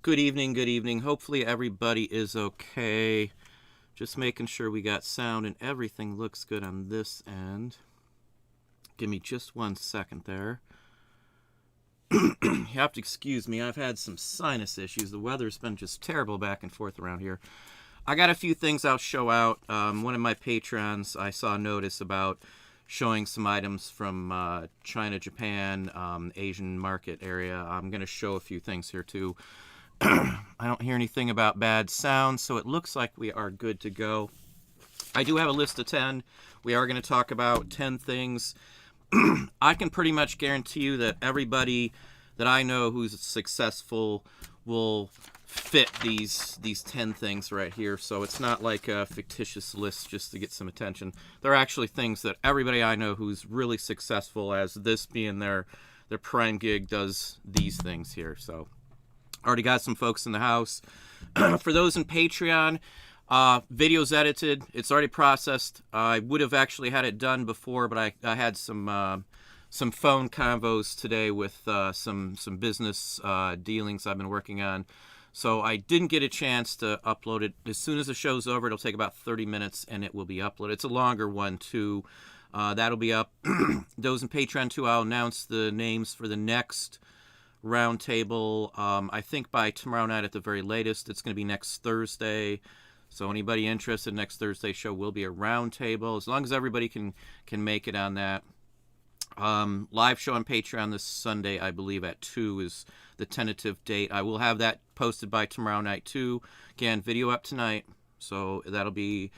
Good evening, good evening. Hopefully everybody is okay. Just making sure we got sound and everything looks good on this end. Give me just 1 second there. You have to excuse me, I've had some sinus issues. The weather's been just terrible back and forth around here. I got a few things I'll show out. One of my patrons, I saw a notice about showing some items from China, Japan, Asian market area. I'm going to show a few things here too. I don't hear anything about bad sound, so it looks like we are good to go. I do have a list of 10. We are going to talk about 10 things. I can pretty much guarantee you that everybody that I know who's successful will fit these 10 things right here. So it's not like a fictitious list just to get some attention. They're actually things that everybody I know who's really successful, as this being their prime gig, does these things here. So already got some folks in the house. For those in Patreon, video's edited. It's already processed. I would have actually had it done before, but I had some phone convos today with some business dealings I've been working on. So I didn't get a chance to upload it. As soon as the show's over, it'll take about 30 minutes, and it will be uploaded. It's a longer one, too. That'll be up. Those in Patreon, too, I'll announce the names for the next roundtable. I think by tomorrow night at the very latest. It's going to be next Thursday. So anybody interested, next Thursday show will be a roundtable, as long as everybody can make it on that. Live show on Patreon this Sunday, I believe, at 2 is the tentative date. I will have that posted by tomorrow night, too. Again, video up tonight, so that'll be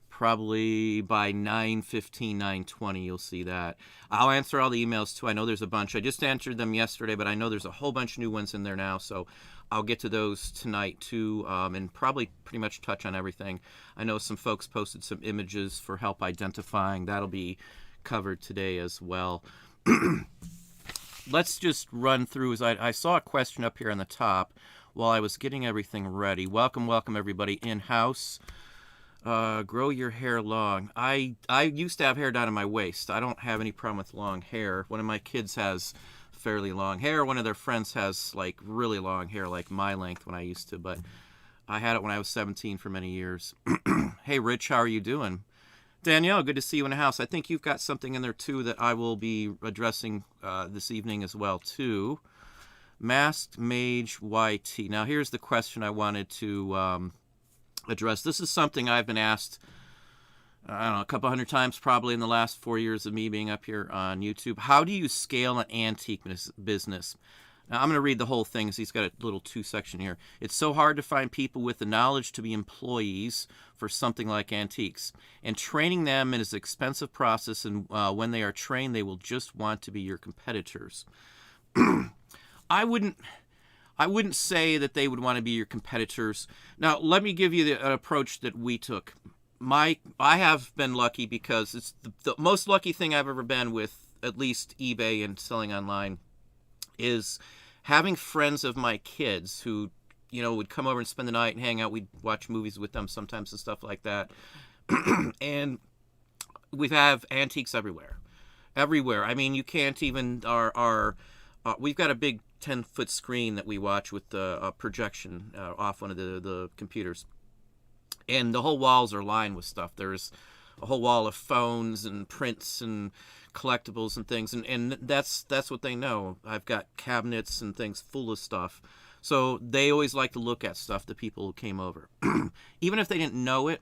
probably by 9:15, 9:20, you'll see that. I'll answer all the emails, too. I know there's a bunch. I just answered them yesterday, but I know there's a whole bunch of new ones in there now, so I'll get to those tonight, too, and probably pretty much touch on everything. I know some folks posted some images for help identifying. That'll be covered today as well. Let's just run through. As I saw a question up here on the top while I was getting everything ready. Welcome everybody in-house. Grow your hair long. I used to have hair down to my waist. I don't have any problem with long hair. One of my kids has fairly long hair. One of their friends has like really long hair, like my length when I used to, but I had it when I was 17 for many years. Hey Rich, how are you doing? Danielle, good to see you in the house. I think you've got something in there too that I will be addressing this evening as well too. Masked Mage YT. Now here's the question I wanted to address. This is something I've been asked, I don't know, a couple hundred times probably in the last 4 years of me being up here on YouTube. How do you scale an antique business? Now, I'm going to read the whole thing, as he's got a little 2-section here. It's so hard to find people with the knowledge to be employees for something like antiques. And training them is an expensive process, and when they are trained, they will just want to be your competitors. I wouldn't say that they would want to be your competitors. Now, let me give you an approach that we took. I have been lucky because it's the most lucky thing I've ever been with, at least eBay and selling online, is having friends of my kids who, would come over and spend the night and hang out. We'd watch movies with them sometimes and stuff like that. And we have antiques everywhere. I mean, you can't even, we've got a big 10-foot screen that we watch with the projection off one of the computers. And the whole walls are lined with stuff. There's a whole wall of phones and prints and collectibles and things, and that's what they know. I've got cabinets and things full of stuff. So they always like to look at stuff, the people who came over. Even if they didn't know it,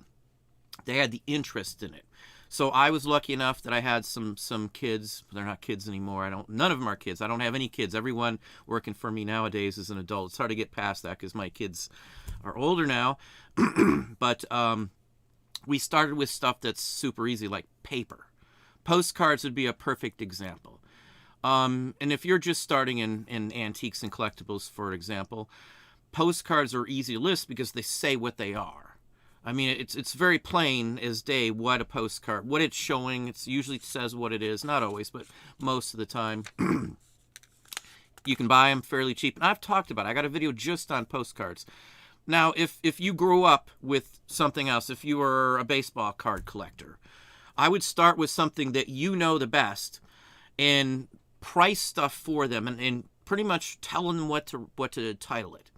they had the interest in it. So I was lucky enough that I had some kids. They're not kids anymore. None of them are kids. I don't have any kids. Everyone working for me nowadays is an adult. It's hard to get past that because my kids are older now. But we started with stuff that's super easy, like paper. Postcards would be a perfect example. And if you're just starting in antiques and collectibles, for example, postcards are easy to list because they say what they are. I mean, it's very plain as day what a postcard, what it's showing. It usually says what it is. Not always, but most of the time. You can buy them fairly cheap. And I've talked about it. I got a video just on postcards. Now, if you grew up with something else, if you were a baseball card collector, I would start with something that you know the best and price stuff for them and pretty much tell them what to title it.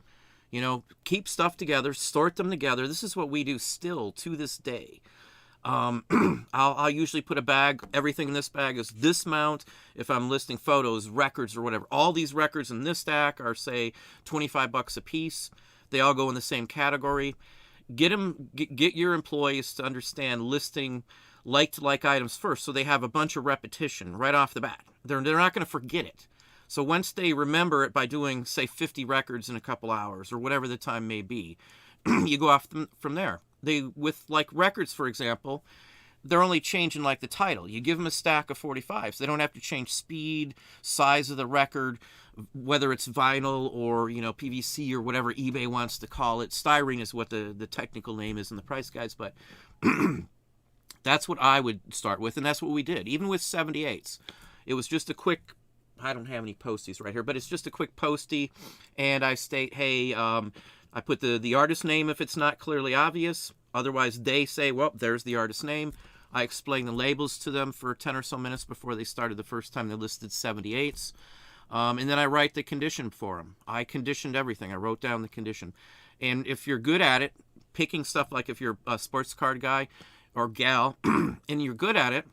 Keep stuff together, sort them together. This is what we do still to this day. I'll usually put a bag. Everything in this bag is this amount. If I'm listing photos, records, or whatever, all these records in this stack are, say, $25 a piece. They all go in the same category. Get your employees to understand listing like-to-like items first, so they have a bunch of repetition right off the bat. They're not going to forget it. So once they remember it by doing, say, 50 records in a couple hours or whatever the time may be, you go off from there. With like records, for example, they're only changing like the title. You give them a stack of 45s. They don't have to change speed, size of the record, whether it's vinyl or, PVC or whatever eBay wants to call it. Styrene is what the technical name is in the price guides, but that's what I would start with, and that's what we did. Even with 78s, it was just a quick, I don't have any posties right here, but it's just a quick postie, and I state, hey, I put the artist name if it's not clearly obvious. Otherwise, they say, well, there's the artist name. I explain the labels to them for 10 or so minutes before they started the first time they listed 78s. And then I write the condition for them. I conditioned everything. I wrote down the condition. And if you're good at it, picking stuff like if you're a sports card guy or gal, and you're good at it,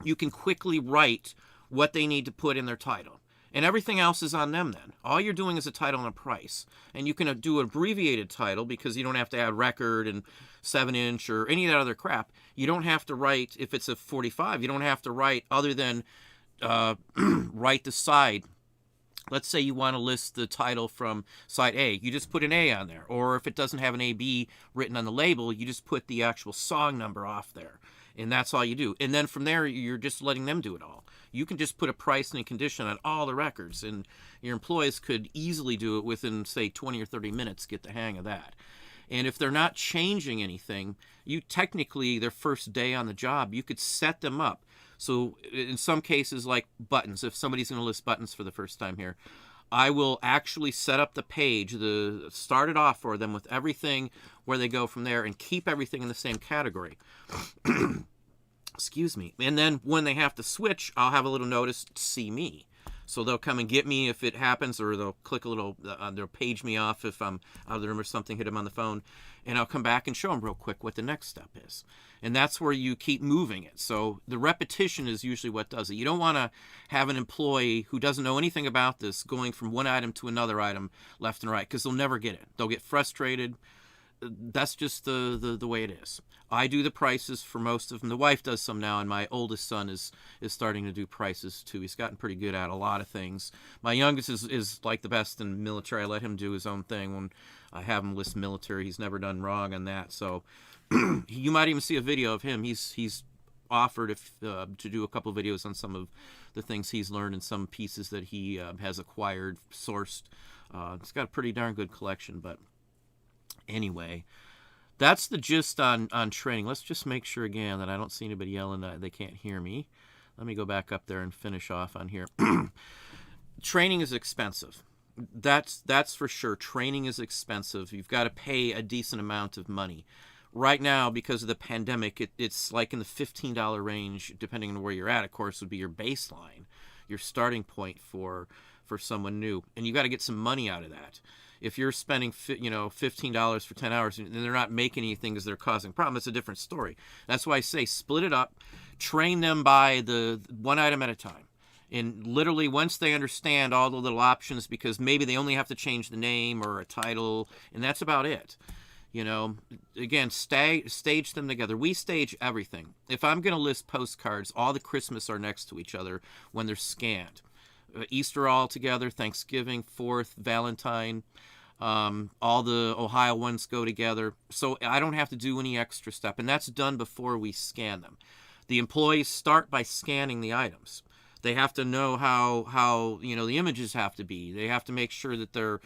you can quickly write what they need to put in their title. And everything else is on them then. All you're doing is a title and a price. And you can do an abbreviated title because you don't have to add record and 7-inch or any of that other crap. You don't have to write, if it's a 45, you don't have to write other than write the side. Let's say you want to list the title from side A. You just put an A on there. Or if it doesn't have an AB written on the label, you just put the actual song number off there. And that's all you do. And then from there, you're just letting them do it all. You can just put a price and a condition on all the records, and your employees could easily do it within, say, 20 or 30 minutes, get the hang of that. And if they're not changing anything, you technically, their first day on the job, you could set them up. So in some cases, like buttons, if somebody's going to list buttons for the first time here, I will actually set up the page, start it off for them with everything where they go from there, and keep everything in the same category. Excuse me. And then when they have to switch, I'll have a little notice, see me. So they'll come and get me if it happens, or they'll click a little, they'll page me off if I'm out of the room or something, hit them on the phone, and I'll come back and show them real quick what the next step is. And that's where you keep moving it. So the repetition is usually what does it. You don't want to have an employee who doesn't know anything about this going from one item to another item left and right, because they'll never get it. They'll get frustrated. That's just the way it is. I do the prices for most of them. The wife does some now, and my oldest son is starting to do prices too. He's gotten pretty good at a lot of things. My youngest is like the best in military. I let him do his own thing when I have him list military. He's never done wrong on that. So you might even see a video of him. He's offered to do a couple of videos on some of the things he's learned and some pieces that he has acquired, sourced. It's got a pretty darn good collection, but anyway, that's the gist on training. Let's just make sure again that I don't see anybody yelling that they can't hear me. Let me go back up there and finish off on here. Training is expensive. That's for sure. Training is expensive. You've got to pay a decent amount of money. Right now, because of the pandemic, it's like in the $15 range, depending on where you're at, of course, would be your baseline, your starting point for someone new. And you got to get some money out of that. If you're spending $15 for 10 hours and they're not making anything because they're causing problems, it's a different story. That's why I say split it up, train them by the one item at a time. And literally once they understand all the little options, because maybe they only have to change the name or a title, and that's about it. Again, stage them together. We stage everything. If I'm going to list postcards, all the Christmas are next to each other when they're scanned. Easter all together, Thanksgiving, 4th, Valentine, all the Ohio ones go together. So I don't have to do any extra step, and that's done before we scan them. The employees start by scanning the items. They have to know how the images have to be. They have to make sure that they're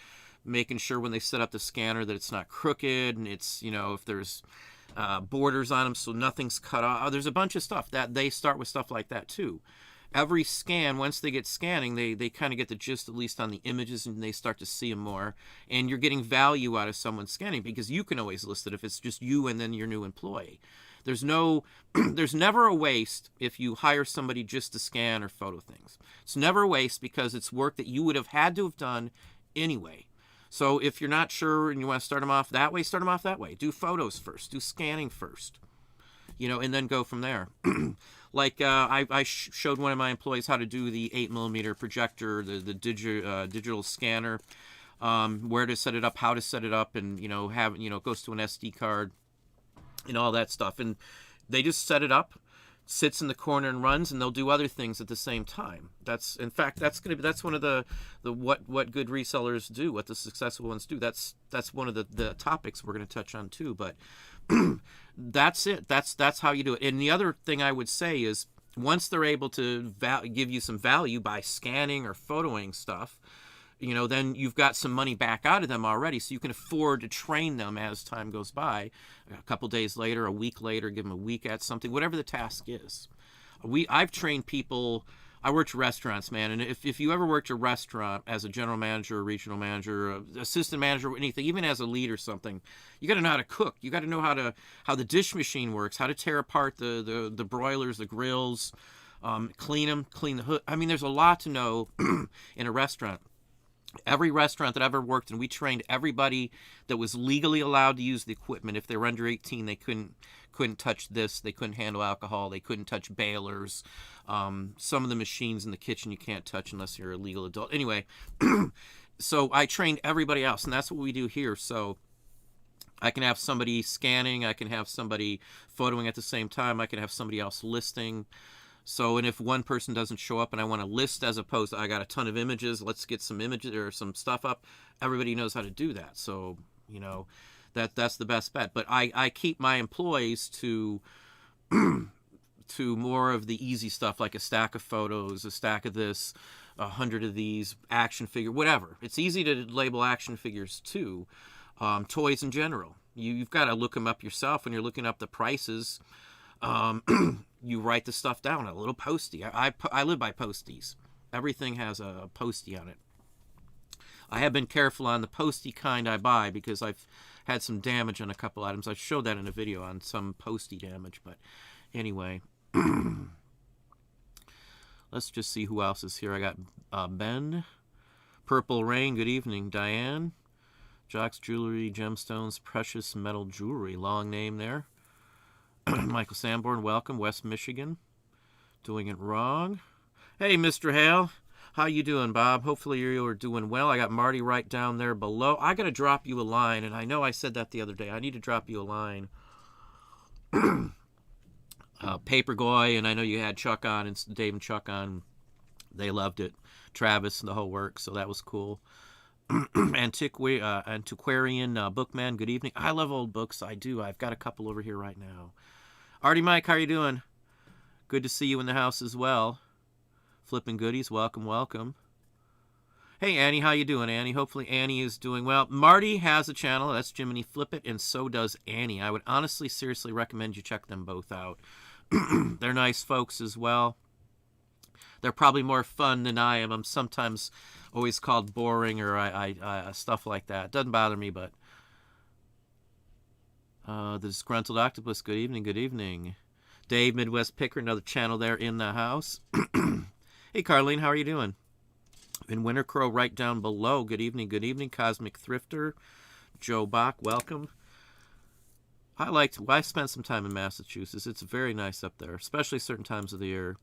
making sure when they set up the scanner that it's not crooked, and it's, if there's borders on them so nothing's cut off. There's a bunch of stuff that they start with stuff like that too. Every scan, once they get scanning, they kind of get the gist, at least on the images, and they start to see them more. And you're getting value out of someone scanning, because you can always list it if it's just you and then your new employee. There's never a waste if you hire somebody just to scan or photo things. It's never a waste because it's work that you would have had to have done anyway. So if you're not sure and you want to start them off that way, start them off that way. Do photos first. Do scanning first. And then go from there. Like I showed one of my employees how to do the 8mm projector, the digital scanner, where to set it up, how to set it up, and it goes to an SD card, and all that stuff. And they just set it up, sits in the corner and runs, and they'll do other things at the same time. That's one of the what good resellers do, what the successful ones do. That's one of the topics we're going to touch on too. But that's it. That's how you do it. And the other thing I would say is, once they're able to give you some value by scanning or photoing stuff, then you've got some money back out of them already, so you can afford to train them as time goes by. A couple days later, a week later, give them a week at something, whatever the task is. I've trained people. I worked restaurants, man, and if you ever worked a restaurant as a general manager, a regional manager, assistant manager, anything, even as a lead or something, you got to know how to cook. You got to know how the dish machine works, how to tear apart the broilers, the grills, clean them, clean the hood. I mean, there's a lot to know in a restaurant. Every restaurant that I've ever worked in, we trained everybody that was legally allowed to use the equipment. If they were under 18, they couldn't touch this. They couldn't handle alcohol. They couldn't touch balers. Some of the machines in the kitchen you can't touch unless you're a legal adult. Anyway, so I trained everybody else, and that's what we do here. So I can have somebody scanning. I can have somebody photoing at the same time. I can have somebody else listing. So, and if one person doesn't show up and I want to list as opposed to I got a ton of images, let's get some images or some stuff up, everybody knows how to do that. So, that's the best bet. But I keep my employees to more of the easy stuff, like a stack of photos, a stack of this, 100 of these, action figure, whatever. It's easy to label action figures too. Toys in general. You've got to look them up yourself when you're looking up the prices. You write the stuff down, a little postie. I live by posties. Everything has a postie on it. I have been careful on the postie kind I buy because I've had some damage on a couple items. I showed that in a video on some postie damage. But anyway, let's just see who else is here. I got Ben, Purple Rain, good evening. Diane, Jock's Jewelry, Gemstones, Precious Metal Jewelry, long name there. Michael Sanborn, welcome. West Michigan, doing it wrong. Hey, Mr. Hale, how you doing, Bob? Hopefully you're doing well. I got Marty right down there below. I got to drop you a line, and I know I said that the other day. I need to drop you a line. Paper Goy, and I know you had Chuck on, and Dave and Chuck on. They loved it. Travis and the whole work, so that was cool. Antiquarian Bookman, good evening. I love old books. I do. I've got a couple over here right now. Artie Mike, how are you doing? Good to see you in the house as well. Flipping Goodies, welcome, welcome. Hey, Annie, how you doing, Annie? Hopefully Annie is doing well. Marty has a channel. That's Jiminy Flip It, and so does Annie. I would honestly, seriously recommend you check them both out. They're nice folks as well. They're probably more fun than I am. I'm sometimes always called boring or I stuff like that. Doesn't bother me, but the Disgruntled Octopus, good evening, good evening. Dave, Midwest Picker, another channel there in the house. Hey, Carlene, how are you doing? And Winter Crow right down below, good evening, good evening. Cosmic Thrifter, Joe Bach, welcome. I spent some time in Massachusetts. It's very nice up there, especially certain times of the year.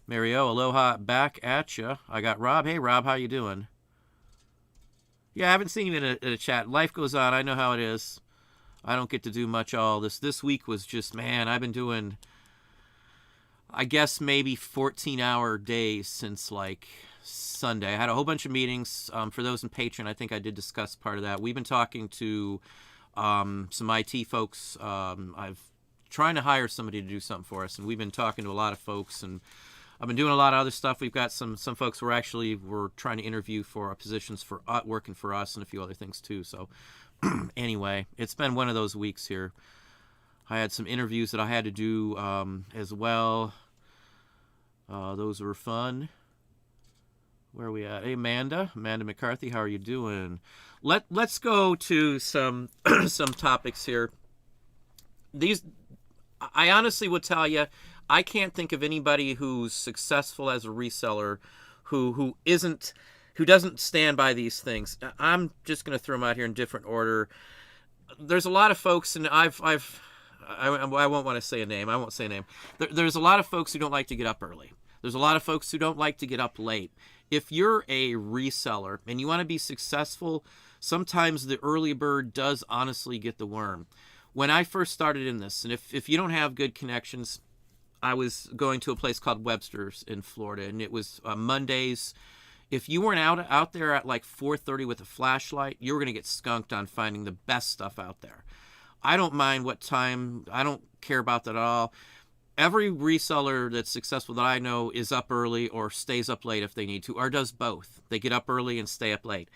Mario, aloha, back at ya. I got Rob. Hey, Rob, how you doing? Yeah, I haven't seen you in a chat. Life goes on. I know how it is. I don't get to do much all this. This week was just, man, I've been doing, I guess, maybe 14-hour days since, like, Sunday. I had a whole bunch of meetings. For those in Patreon, I think I did discuss part of that. We've been talking to some IT folks. I've trying to hire somebody to do something for us, and we've been talking to a lot of folks, and I've been doing a lot of other stuff. We've got some folks who we're trying to interview for positions for working for us and a few other things too. So anyway, it's been one of those weeks here. I had some interviews that I had to do as well. Those were fun. Where are we at? Hey, Amanda McCarthy, how are you doing? Let's go to some some topics here. I honestly would tell you, I can't think of anybody who's successful as a reseller who isn't who doesn't stand by these things. I'm just going to throw them out here in different order. There's a lot of folks, and I won't want to say a name. I won't say a name. There's a lot of folks who don't like to get up early. There's a lot of folks who don't like to get up late. If you're a reseller and you want to be successful, sometimes the early bird does honestly get the worm. When I first started in this, and if you don't have good connections, I was going to a place called Webster's in Florida, and it was Mondays. If you weren't out there at like 4:30 with a flashlight, you were going to get skunked on finding the best stuff out there. I don't mind what time. I don't care about that at all. Every reseller that's successful that I know is up early or stays up late if they need to, or does both. They get up early and stay up late.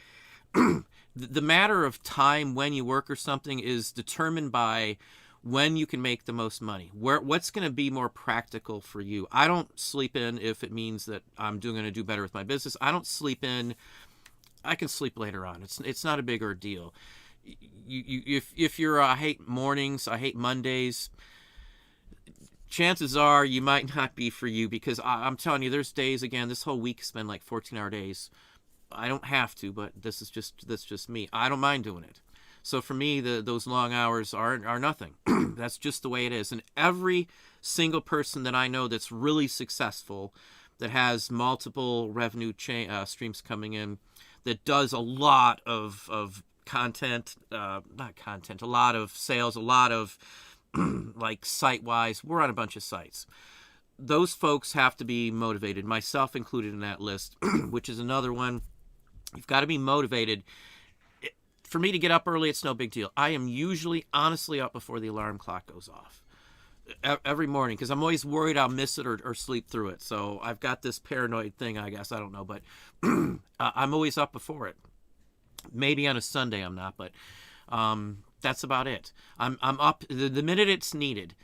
The matter of time when you work or something is determined by when you can make the most money. What's going to be more practical for you? I don't sleep in if it means that I'm going to do better with my business. I don't sleep in. I can sleep later on. It's not a bigger deal. If you're I hate mornings, I hate Mondays, chances are you might not be for you, because I'm telling you, there's days, again, this whole week has been like 14-hour days. I don't have to, but that's just me. I don't mind doing it. So for me, those long hours are nothing. That's just the way it is. And every single person that I know that's really successful, that has multiple revenue streams coming in, that does a lot of content, a lot of sales, a lot of like site-wise. We're on a bunch of sites. Those folks have to be motivated, myself included in that list, which is another one. You've got to be motivated. For me to get up early, it's no big deal. I am usually, honestly, up before the alarm clock goes off every morning, because I'm always worried I'll miss it or sleep through it. So I've got this paranoid thing, I guess. I don't know, but I'm always up before it. Maybe on a Sunday I'm not, but that's about it. I'm up the minute it's needed.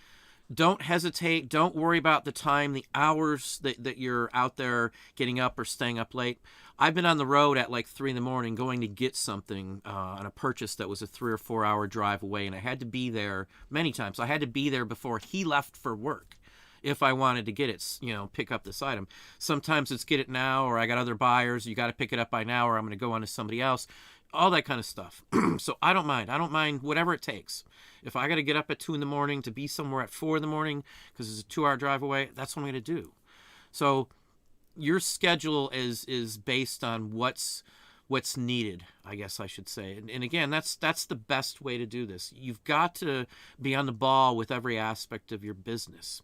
Don't hesitate. Don't worry about the time, the hours that you're out there getting up or staying up late. I've been on the road at like 3 a.m. going to get something on a purchase that was a 3 or 4 hour drive away, and I had to be there many times. I had to be there before he left for work if I wanted to get it, pick up this item. Sometimes it's get it now, or I got other buyers. You got to pick it up by now, or I'm going to go on to somebody else. All that kind of stuff. So I don't mind. I don't mind whatever it takes. If I got to get up at 2 a.m. to be somewhere at 4 a.m. because it's a 2-hour drive away, that's what I'm going to do. So your schedule is based on what's needed, I guess I should say. And again, that's the best way to do this. You've got to be on the ball with every aspect of your business.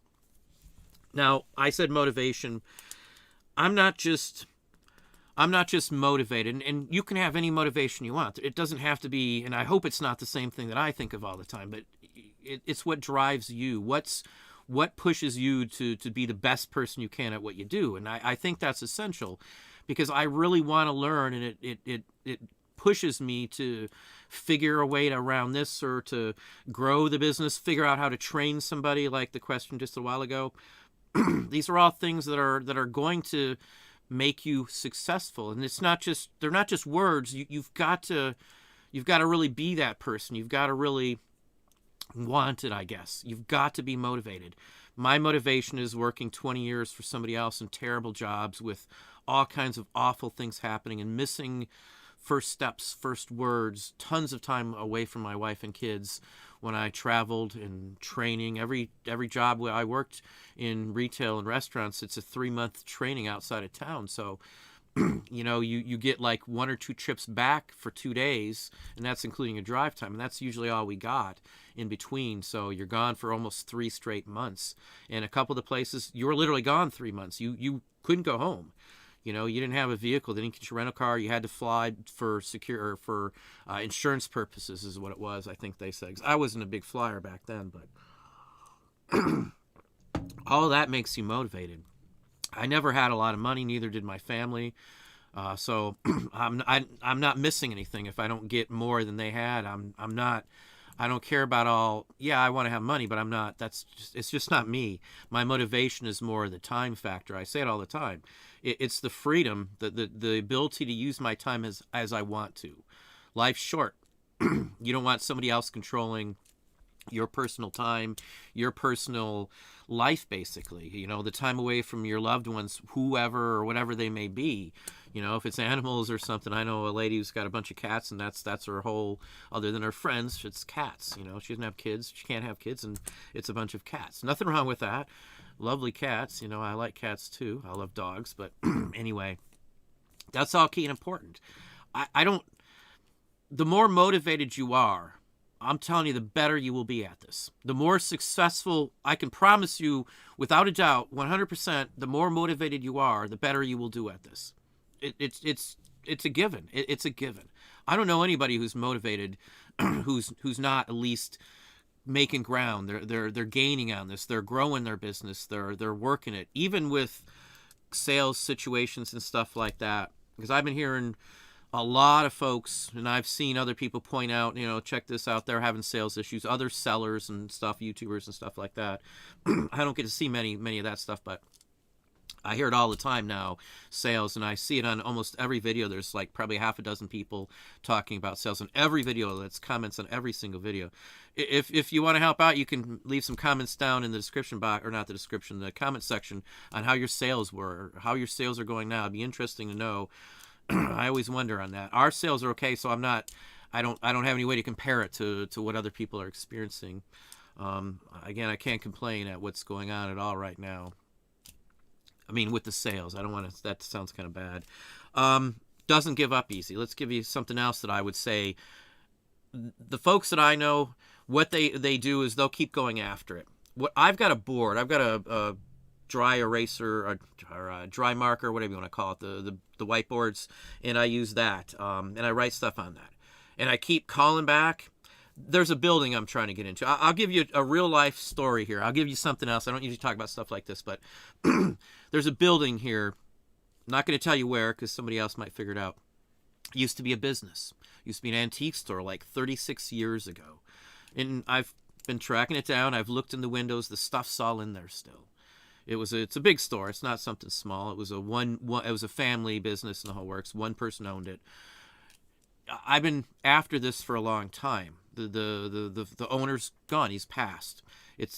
Now, I said motivation. I'm not just motivated, and you can have any motivation you want. It doesn't have to be, and I hope it's not the same thing that I think of all the time, but it's what drives you. What pushes you to be the best person you can at what you do. And I think that's essential, because I really want to learn, and it pushes me to figure a way around this, or to grow the business, figure out how to train somebody, like the question just a while ago. These are all things that are going to make you successful, and they're not just words. You've got to really be that person. You've got to really want it, I guess. You've got to be motivated. My motivation is working 20 years for somebody else in terrible jobs with all kinds of awful things happening, and missing first steps, first words, tons of time away from my wife and kids when I traveled, and training. Every job where I worked in retail and restaurants, it's a 3-month training outside of town. So, you get like 1 or 2 trips back for 2 days, and that's including a drive time, and that's usually all we got in between. So you're gone for almost 3 straight months. And a couple of the places, you were literally gone 3 months. You couldn't go home. You didn't have a vehicle. They didn't get your rental car. You had to fly for insurance purposes, is what it was, I think they said. 'Cause I wasn't a big flyer back then, but all of that makes you motivated. I never had a lot of money, neither did my family. So I'm not missing anything if I don't get more than they had. I don't care about all. Yeah, I want to have money, but I'm not. It's just not me. My motivation is more the time factor. I say it all the time. It's the freedom, the ability to use my time as I want to. Life's short. You don't want somebody else controlling your personal time, your personal life, basically. The time away from your loved ones, whoever or whatever they may be. You know, if it's animals or something, I know a lady who's got a bunch of cats, and that's her whole, other than her friends, it's cats. You know, she doesn't have kids, she can't have kids, and it's a bunch of cats. Nothing wrong with that. Lovely cats. You know, I like cats too. I love dogs, but anyway, that's all key and important. I don't, the more motivated you are, I'm telling you, the better you will be at this. The more successful, I can promise you, without a doubt, 100%, the more motivated you are, the better you will do at this. It's a given. It's a given. I don't know anybody who's motivated, who's not at least making ground. They're gaining on this. They're growing their business. They're working it, even with sales situations and stuff like that. Because I've been hearing a lot of folks, and I've seen other people point out, you know, check this out, they're having sales issues, other sellers and stuff, YouTubers and stuff like that. I don't get to see many of that stuff, but I hear it all the time now, sales, and I see it on almost every video. There's like probably half a dozen people talking about sales on every video. That's comments on every single video. If you want to help out, you can leave some comments down in the description box, or not the description, the comment section, on how your sales were, or how your sales are going now. It'd be interesting to know. I always wonder on that. Our sales are okay, so I don't have any way to compare it to what other people are experiencing. Again, I can't complain at what's going on at all right now. I mean, with the sales, I don't want to, that sounds kind of bad. Doesn't give up easy. Let's give you something else that I would say. The folks that I know, what they do is they'll keep going after it. What I've got a board, I've got a dry eraser or a dry marker, whatever you want to call it, the whiteboards, and I use that, and I write stuff on that, and I keep calling back. There's a building I'm trying to get into. I'll give you a real life story here. I'll give you something else. I don't usually talk about stuff like this, but there's a building here. I'm not going to tell you where, because somebody else might figure it out. It used to be a business. It used to be an antique store like 36 years ago, and I've been tracking it down. I've looked in the windows. The stuff's all in there still. It's a big store. It's not something small. It was a family business and the whole works. One person owned it. I've been after this for a long time. The owner's gone. He's passed.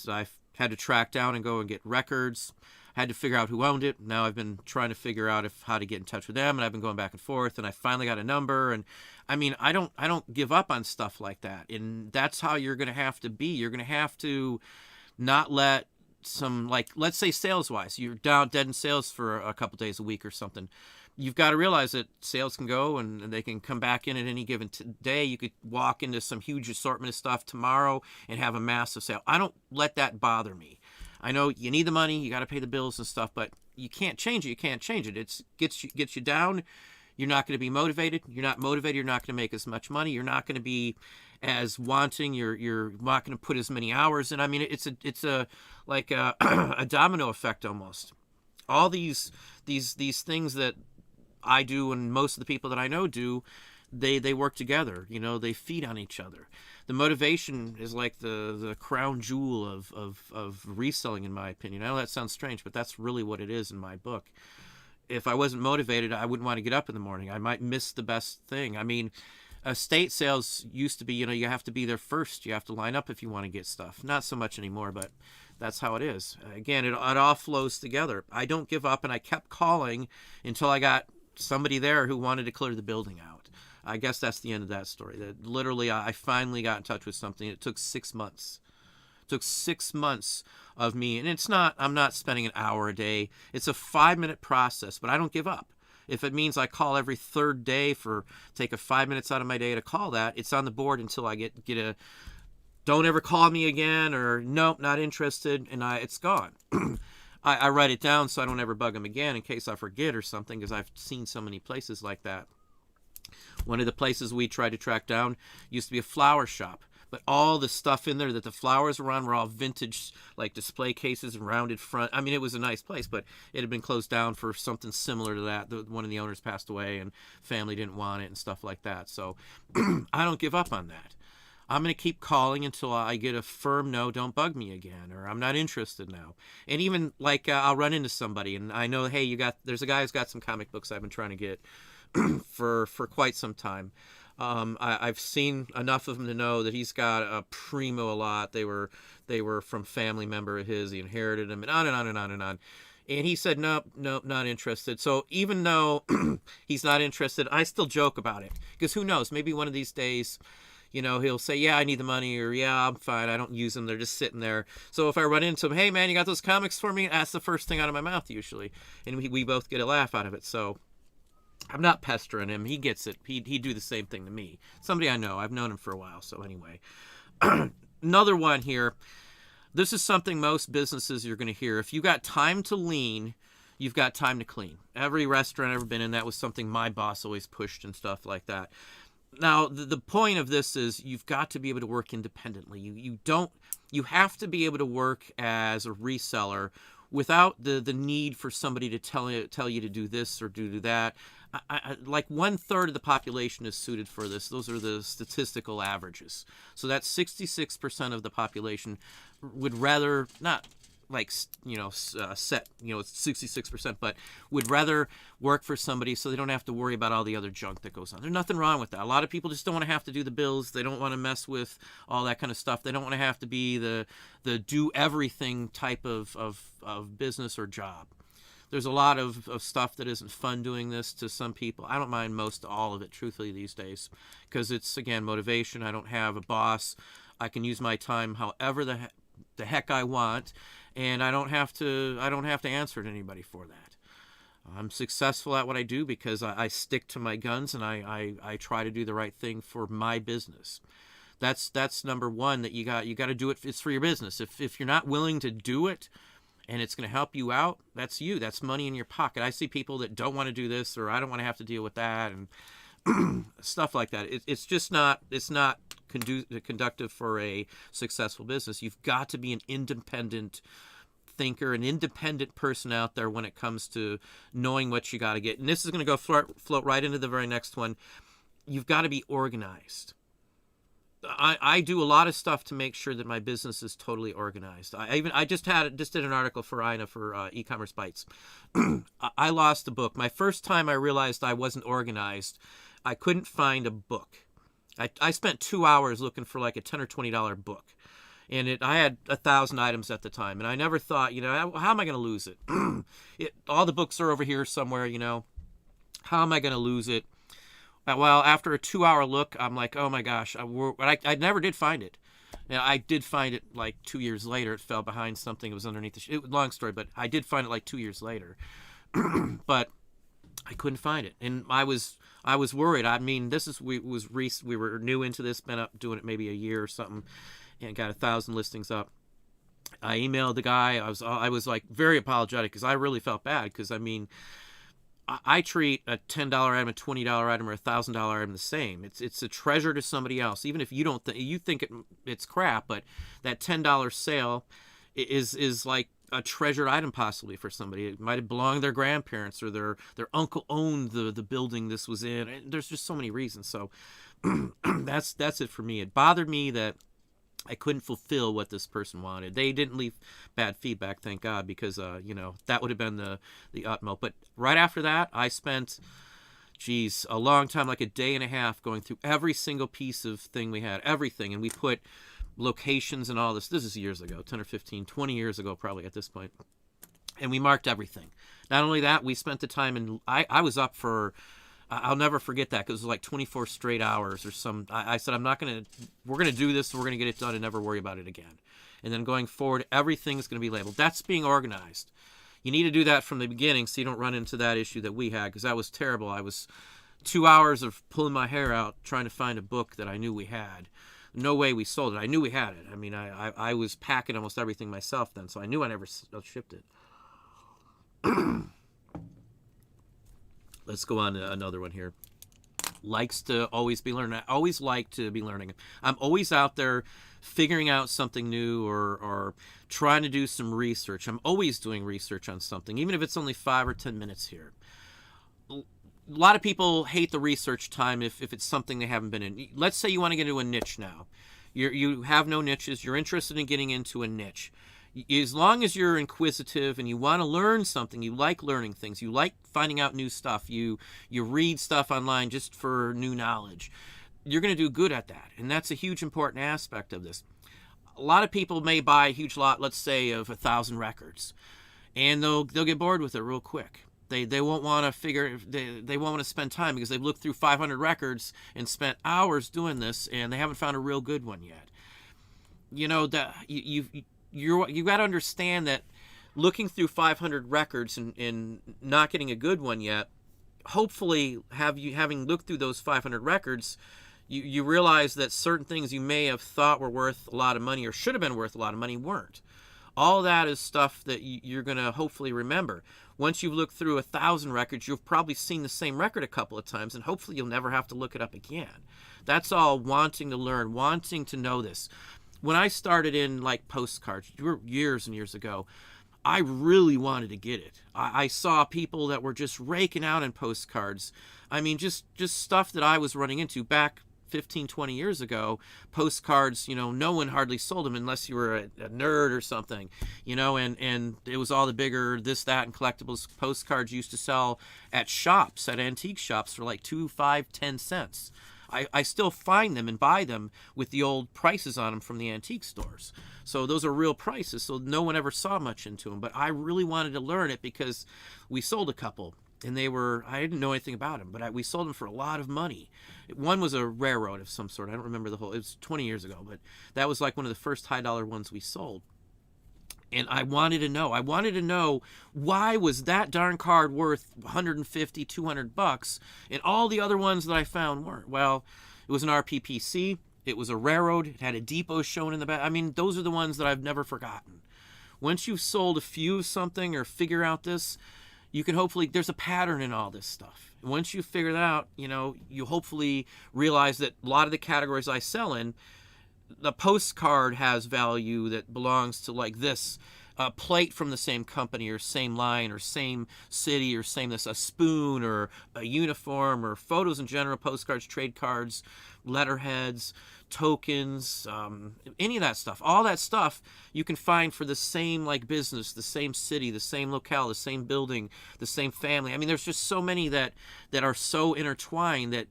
I've had to track down and go and get records. Had to figure out who owned it. Now I've been trying to figure out how to get in touch with them, and I've been going back and forth, and I finally got a number. And I mean, I don't give up on stuff like that. And that's how you're going to have to be. You're going to have to not let some, like, let's say sales wise, you're down dead in sales for a couple days a week or something. You've got to realize that sales can go and they can come back in at any given day. You could walk into some huge assortment of stuff tomorrow and have a massive sale. I don't let that bother me. I know you need the money, you got to pay the bills and stuff, but you can't change it. You can't change it. It gets you down. You're not going to be motivated. You're not motivated. You're not going to make as much money. You're not going to be as wanting. You're not going to put as many hours in. I mean, it's a like a, a domino effect almost. All these things that I do and most of the people that I know do, they work together. You know, they feed on each other. The motivation is like the crown jewel of reselling, in my opinion. I know that sounds strange, but that's really what it is in my book. If I wasn't motivated, I wouldn't want to get up in the morning. I might miss the best thing. I mean, estate sales used to be, you know, you have to be there first. You have to line up if you want to get stuff. Not so much anymore, but that's how it is. Again, it all flows together. I don't give up, and I kept calling until I got somebody there who wanted to clear the building out. I guess that's the end of that story. That literally, I finally got in touch with something. It took 6 months. It took 6 months of me, and I'm not spending an hour a day. It's a 5-minute process, but I don't give up. If it means I call every third day take a 5 minutes out of my day to call that, it's on the board until I get a don't ever call me again, or nope, not interested, and it's gone. I write it down so I don't ever bug them again in case I forget or something, because I've seen so many places like that. One of the places we tried to track down used to be a flower shop, but all the stuff in there that the flowers were on were all vintage, like display cases and rounded front. I mean, it was a nice place, but it had been closed down for something similar to that. One of the owners passed away and family didn't want it and stuff like that. So I don't give up on that. I'm going to keep calling until I get a firm no, don't bug me again, or I'm not interested now. And even like I'll run into somebody and I know, hey, there's a guy who's got some comic books I've been trying to get for quite some time. I've seen enough of him to know that he's got a primo a lot. They were from family member of his. He inherited them, and on and on and on and on. And he said, nope, not interested. So even though he's not interested, I still joke about it. Because who knows, maybe one of these days, he'll say, yeah, I need the money, or yeah, I'm fine, I don't use them, they're just sitting there. So if I run into him, hey man, you got those comics for me? That's the first thing out of my mouth usually. And we both get a laugh out of it. So I'm not pestering him. He gets it. He'd do the same thing to me. Somebody I know. I've known him for a while. So anyway, another one here. This is something most businesses you're going to hear. If you got time to lean, you've got time to clean. Every restaurant I've ever been in, that was something my boss always pushed and stuff like that. Now, the point of this is you've got to be able to work independently. You have to be able to work as a reseller without the need for somebody to tell you to do this or do that. Like 1/3 of the population is suited for this. Those are the statistical averages. So that's 66% of the population would rather not set 66%, but would rather work for somebody so they don't have to worry about all the other junk that goes on. There's nothing wrong with that. A lot of people just don't want to have to do the bills. They don't want to mess with all that kind of stuff. They don't want to have to be the do everything type of business or job. There's a lot of stuff that isn't fun doing this to some people. I don't mind most all of it, truthfully, these days, because it's, again, motivation. I don't have a boss. I can use my time however the heck I want, and I don't have to answer to anybody for that. I'm successful at what I do because I stick to my guns, and I try to do the right thing for my business. That's number one, that you got to do it. It's for your business. If you're not willing to do it, and it's going to help you out, that's you. That's money in your pocket. I see people that don't want to do this, or I don't want to have to deal with that, and stuff like that. It's just not. It's not conductive for a successful business. You've got to be an independent thinker, an independent person out there when it comes to knowing what you got to get. And this is going to go float right into the very next one. You've got to be organized. I do a lot of stuff to make sure that my business is totally organized. I just did an article for Ina for eCommerceBytes. I lost a book. My first time I realized I wasn't organized, I couldn't find a book. I spent 2 hours looking for like a $10 or $20 book, and I had 1,000 items at the time, and I never thought, how am I going to lose it? All the books are over here somewhere, How am I going to lose it? Well, after a 2-hour look, I'm like, oh my gosh, I never did find it. Now, I did find it like 2 years later. It fell behind something. It was underneath long story, but I did find it like 2 years later. But I couldn't find it, and I was worried. I mean, we were new into this, been up doing it maybe a year or something, and got 1,000 listings up. I emailed the guy. I was like very apologetic because I really felt bad because I treat a $10 item, a $20 item, or a $1,000 item the same. It's a treasure to somebody else, even if you don't you think it's crap. But that $10 sale is like a treasured item possibly for somebody. It might have belonged to their grandparents, or their uncle owned the building this was in. There's just so many reasons. So that's it for me. It bothered me that I couldn't fulfill what this person wanted. They didn't leave bad feedback, thank God, because that would have been the utmost. But right after that, I spent a long time, like a day and a half, going through every single piece of thing we had, everything, and we put locations and all this. This is years ago, 10 or 15, 20 years ago probably at this point. And we marked everything. Not only that, we spent the time, and I was up for, I'll never forget that, because it was like 24 straight hours or some. I said, we're going to do this, we're going to get it done and never worry about it again. And then going forward, everything's going to be labeled. That's being organized. You need to do that from the beginning so you don't run into that issue that we had, because that was terrible. I was 2 hours of pulling my hair out trying to find a book that I knew we had. No way we sold it. I knew we had it. I mean, I was packing almost everything myself then, so I knew I never shipped it. Let's go on to another one here. Likes to always be learning. I always like to be learning. I'm always out there figuring out something new, or trying to do some research. I'm always doing research on something, even if it's only 5 or 10 minutes here. A lot of people hate the research time if it's something they haven't been in. Let's say you want to get into a niche now. You have no niches. You're interested in getting into a niche. As long as you're inquisitive and you want to learn something, you like learning things, you like finding out new stuff, you read stuff online just for new knowledge, you're going to do good at that. And that's a huge important aspect of this. A lot of people may buy a huge lot, let's say, of 1,000 records. and they'll get bored with it real quick. They won't want to they won't want to spend time because they've looked through 500 records and spent hours doing this, and they haven't found a real good one yet. You know that you got to understand that looking through 500 records and not getting a good one yet, hopefully having looked through those 500 records, you realize that certain things you may have thought were worth a lot of money or should have been worth a lot of money weren't. All that is stuff that you're going to hopefully remember. Once you've looked through 1,000 records, you've probably seen the same record a couple of times, and hopefully you'll never have to look it up again. That's all wanting to learn, wanting to know this. When I started in like postcards years and years ago, I really wanted to get it. I saw people that were just raking out in postcards. I mean, just stuff that I was running into back 15, 20 years ago. Postcards, no one hardly sold them unless you were a nerd or something, and it was all the bigger this, that, and collectibles. Postcards used to sell at shops, at antique shops for like 2, 5, 10 cents. I still find them and buy them with the old prices on them from the antique stores. So those are real prices, so no one ever saw much into them. But I really wanted to learn it because we sold a couple, and I didn't know anything about them, but we sold them for a lot of money. One was a railroad of some sort. I don't remember it was 20 years ago, but that was like one of the first high dollar ones we sold. And I wanted to know why was that darn card worth $150, $200, and all the other ones that I found weren't. Well, it was an RPPC, it was a railroad, it had a depot shown in the back. I mean, those are the ones that I've never forgotten. Once you've sold a few of something or figure out this, you can hopefully, there's a pattern in all this stuff. Once you figure that out, you hopefully realize that a lot of the categories I sell in, the postcard has value that belongs to like this, a plate from the same company or same line or same city or same this, a spoon or a uniform, or photos in general, postcards, trade cards, letterheads, tokens, any of that stuff. All that stuff you can find for the same like business, the same city, the same locale, the same building, the same family. I mean, there's just so many that are so intertwined that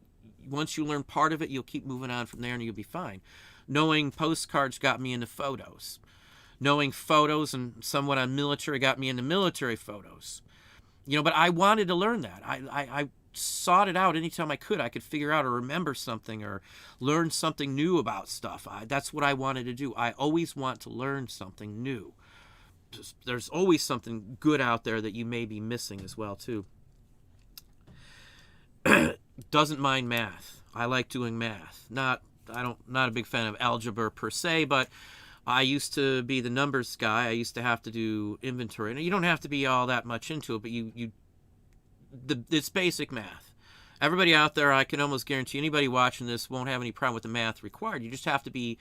once you learn part of it, you'll keep moving on from there and you'll be fine. Knowing postcards got me into photos. Knowing photos and somewhat on military got me into military photos. But I wanted to learn that. I sought it out anytime I could. I could figure out or remember something or learn something new about stuff. That's what I wanted to do. I always want to learn something new. There's always something good out there that you may be missing as well, too. Doesn't mind math. I like doing math. Not a big fan of algebra per se, but I used to be the numbers guy. I used to have to do inventory. And you don't have to be all that much into it, but it's basic math. Everybody out there, I can almost guarantee anybody watching this won't have any problem with the math required. You just have to be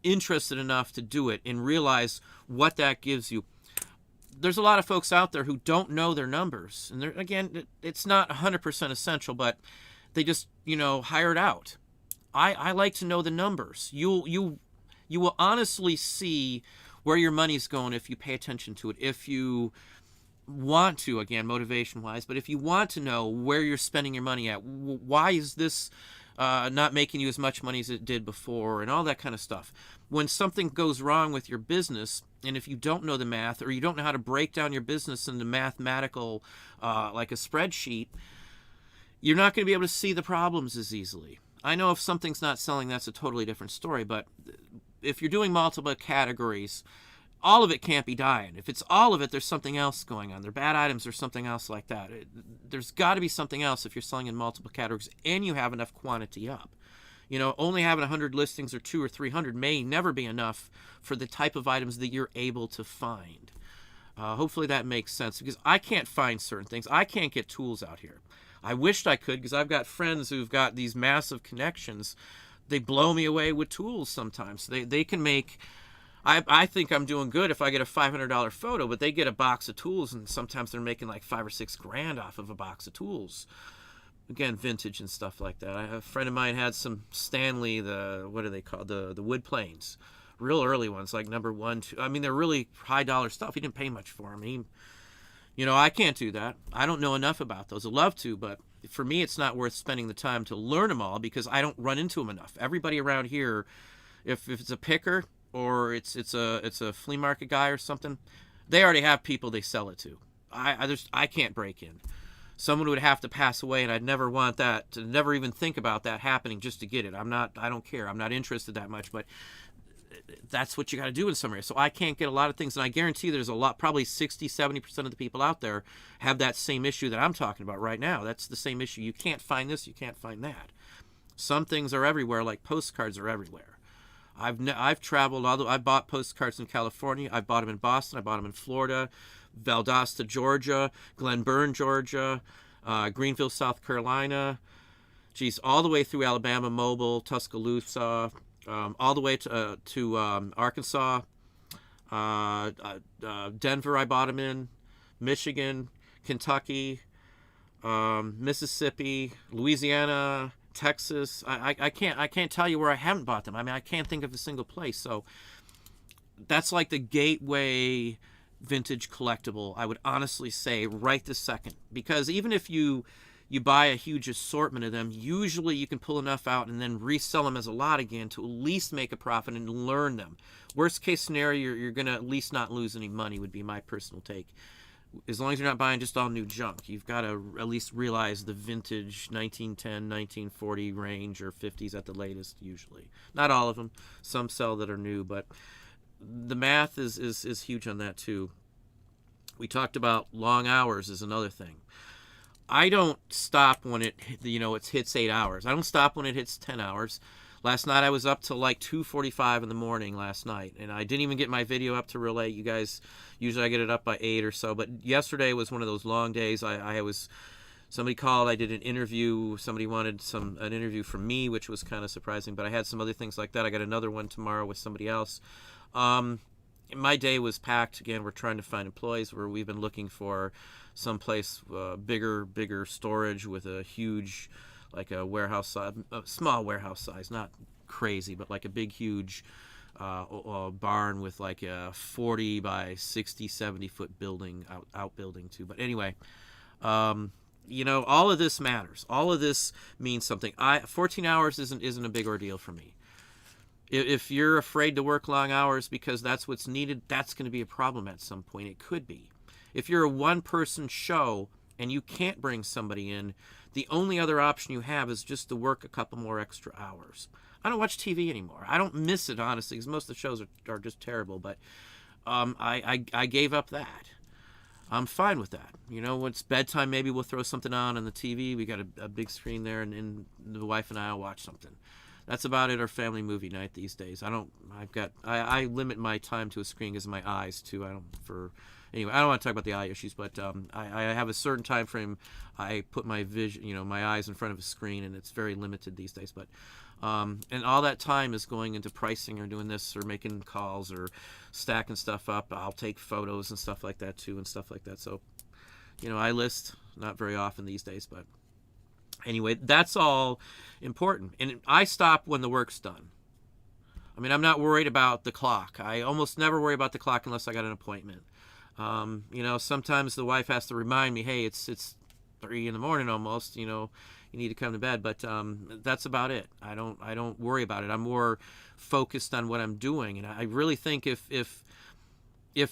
interested enough to do it and realize what that gives you. There's a lot of folks out there who don't know their numbers. And again, it's not 100% essential, but they just, hire it out. I like to know the numbers. You will honestly see where your money's going if you pay attention to it. If you want to, again, motivation-wise, but if you want to know where you're spending your money at, why is this not making you as much money as it did before, and all that kind of stuff. When something goes wrong with your business, and if you don't know the math, or you don't know how to break down your business into mathematical, like a spreadsheet, you're not going to be able to see the problems as easily. I know if something's not selling, that's a totally different story, but if you're doing multiple categories, all of it can't be dying. If it's all of it, there's something else going on. They're bad items or something else like that. There's got to be something else if you're selling in multiple categories and you have enough quantity up. Only having 100 listings or 200 or 300 may never be enough for the type of items that you're able to find. Hopefully that makes sense, because I can't find certain things. I can't get tools out here. I wished I could, because I've got friends who've got these massive connections. They blow me away with tools sometimes. They can make... I think I'm doing good if I get a $500 photo, but they get a box of tools, and sometimes they're making like $5,000 or $6,000 off of a box of tools. Again, vintage and stuff like that. A friend of mine had some Stanley, what are they called? The wood planes. Real early ones, like number 1, 2. I mean, they're really high dollar stuff. He didn't pay much for them. I can't do that. I don't know enough about those. I'd love to, but for me, it's not worth spending the time to learn them all, because I don't run into them enough. Everybody around here, if it's a picker or it's a flea market guy or something, They already have people they sell it to. I can't break in. Someone would have to pass away, and I'd never want that, to never even think about that happening just to get it. I don't care. I'm not interested that much, but that's what you got to do in some areas. So I can't get a lot of things, and I guarantee there's a lot, probably 60-70% of the people out there have that same issue that I'm talking about right now. That's the same issue. You can't find this, you can't find that. Some things are everywhere, like postcards are everywhere. I've traveled, I bought postcards in California. I bought them in Boston. I bought them in Florida, Valdosta, Georgia, Glen Burn, Georgia, Greenville, South Carolina. Geez, all the way through Alabama, Mobile, Tuscaloosa, all the way to Arkansas, Denver. I bought them in Michigan, Kentucky, Mississippi, Louisiana, Texas. I can't tell you where I haven't bought them. I mean, I can't think of a single place. So that's like the gateway vintage collectible, I would honestly say, right this second. Because even if you buy a huge assortment of them, usually you can pull enough out and then resell them as a lot again to at least make a profit and learn them. Worst case scenario, you're going to at least not lose any money, would be my personal take. As long as you're not buying just all new junk, you've got to at least realize the vintage 1910, 1940 range, or 50s at the latest, usually. Not all of them. Some sell that are new, but the math is huge on that too. We talked about long hours is another thing. I don't stop when it hits 8 hours. I don't stop when it hits 10 hours. Last night I was up till like 2:45 in the morning last night, and I didn't even get my video up to real late. You guys, usually I get it up by 8 or so, but yesterday was one of those long days. Somebody called, I did an interview, somebody wanted an interview from me, which was kind of surprising, but I had some other things like that. I got another one tomorrow with somebody else. My day was packed. Again, we're trying to find employees where we've been looking for someplace bigger storage with a huge, like a warehouse size, a small warehouse size, not crazy, but like a big, huge barn with like a 40 by 60, 70 foot building, outbuilding too. But anyway, all of this matters. All of this means something. 14 hours isn't a big ordeal for me. If you're afraid to work long hours because that's what's needed, that's going to be a problem at some point. It could be. If you're a one-person show and you can't bring somebody in, the only other option you have is just to work a couple more extra hours. I don't watch TV anymore. I don't miss it, honestly, because most of the shows are just terrible. But I gave up that. I'm fine with that. When it's bedtime, maybe we'll throw something on the TV. We got a big screen there, and the wife and I will watch something. That's about it. Our family movie night these days. I limit my time to a screen because of my eyes too. Anyway, I don't want to talk about the eye issues, but I have a certain time frame. I put my vision, my eyes in front of a screen, and it's very limited these days. But and all that time is going into pricing or doing this or making calls or stacking stuff up. I'll take photos and stuff like that too, and stuff like that. So, I list not very often these days, but anyway, that's all important. And I stop when the work's done. I mean, I'm not worried about the clock. I almost never worry about the clock unless I got an appointment. Sometimes the wife has to remind me, hey, it's 3 in the morning almost, you need to come to bed. But that's about it. I don't worry about it. I'm more focused on what I'm doing. And I really think if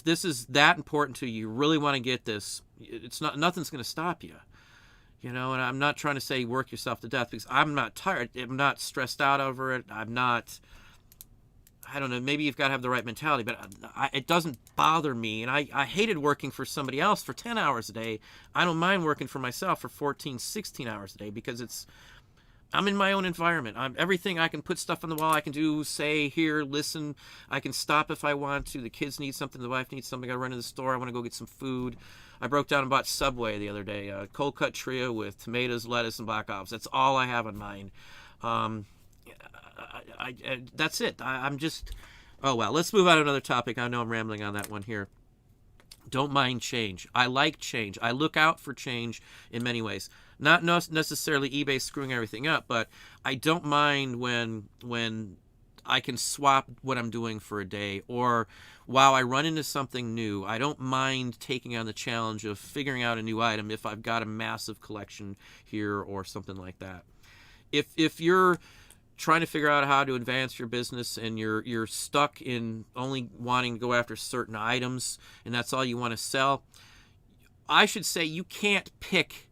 this is that important to you, you really want to get this, nothing's going to stop you. And I'm not trying to say work yourself to death because I'm not tired. I'm not stressed out over it. I don't know, maybe you've got to have the right mentality, but it doesn't bother me. And I hated working for somebody else for 10 hours a day. I don't mind working for myself for 14, 16 hours a day because I'm in my own environment. Everything I can put stuff on the wall. I can do, say, hear, listen. I can stop if I want to. The kids need something. The wife needs something. I run to the store. I want to go get some food. I broke down and bought Subway the other day. A cold cut trio with tomatoes, lettuce, and black olives. That's all I have on mine. That's it. I'm just... Oh, well. Let's move on to another topic. I know I'm rambling on that one here. Don't mind change. I like change. I look out for change in many ways. Not necessarily eBay screwing everything up, but I don't mind when I can swap what I'm doing for a day, or while I run into something new, I don't mind taking on the challenge of figuring out a new item if I've got a massive collection here or something like that. If you're trying to figure out how to advance your business, and you're stuck in only wanting to go after certain items, and that's all you want to sell, I should say you can't pick,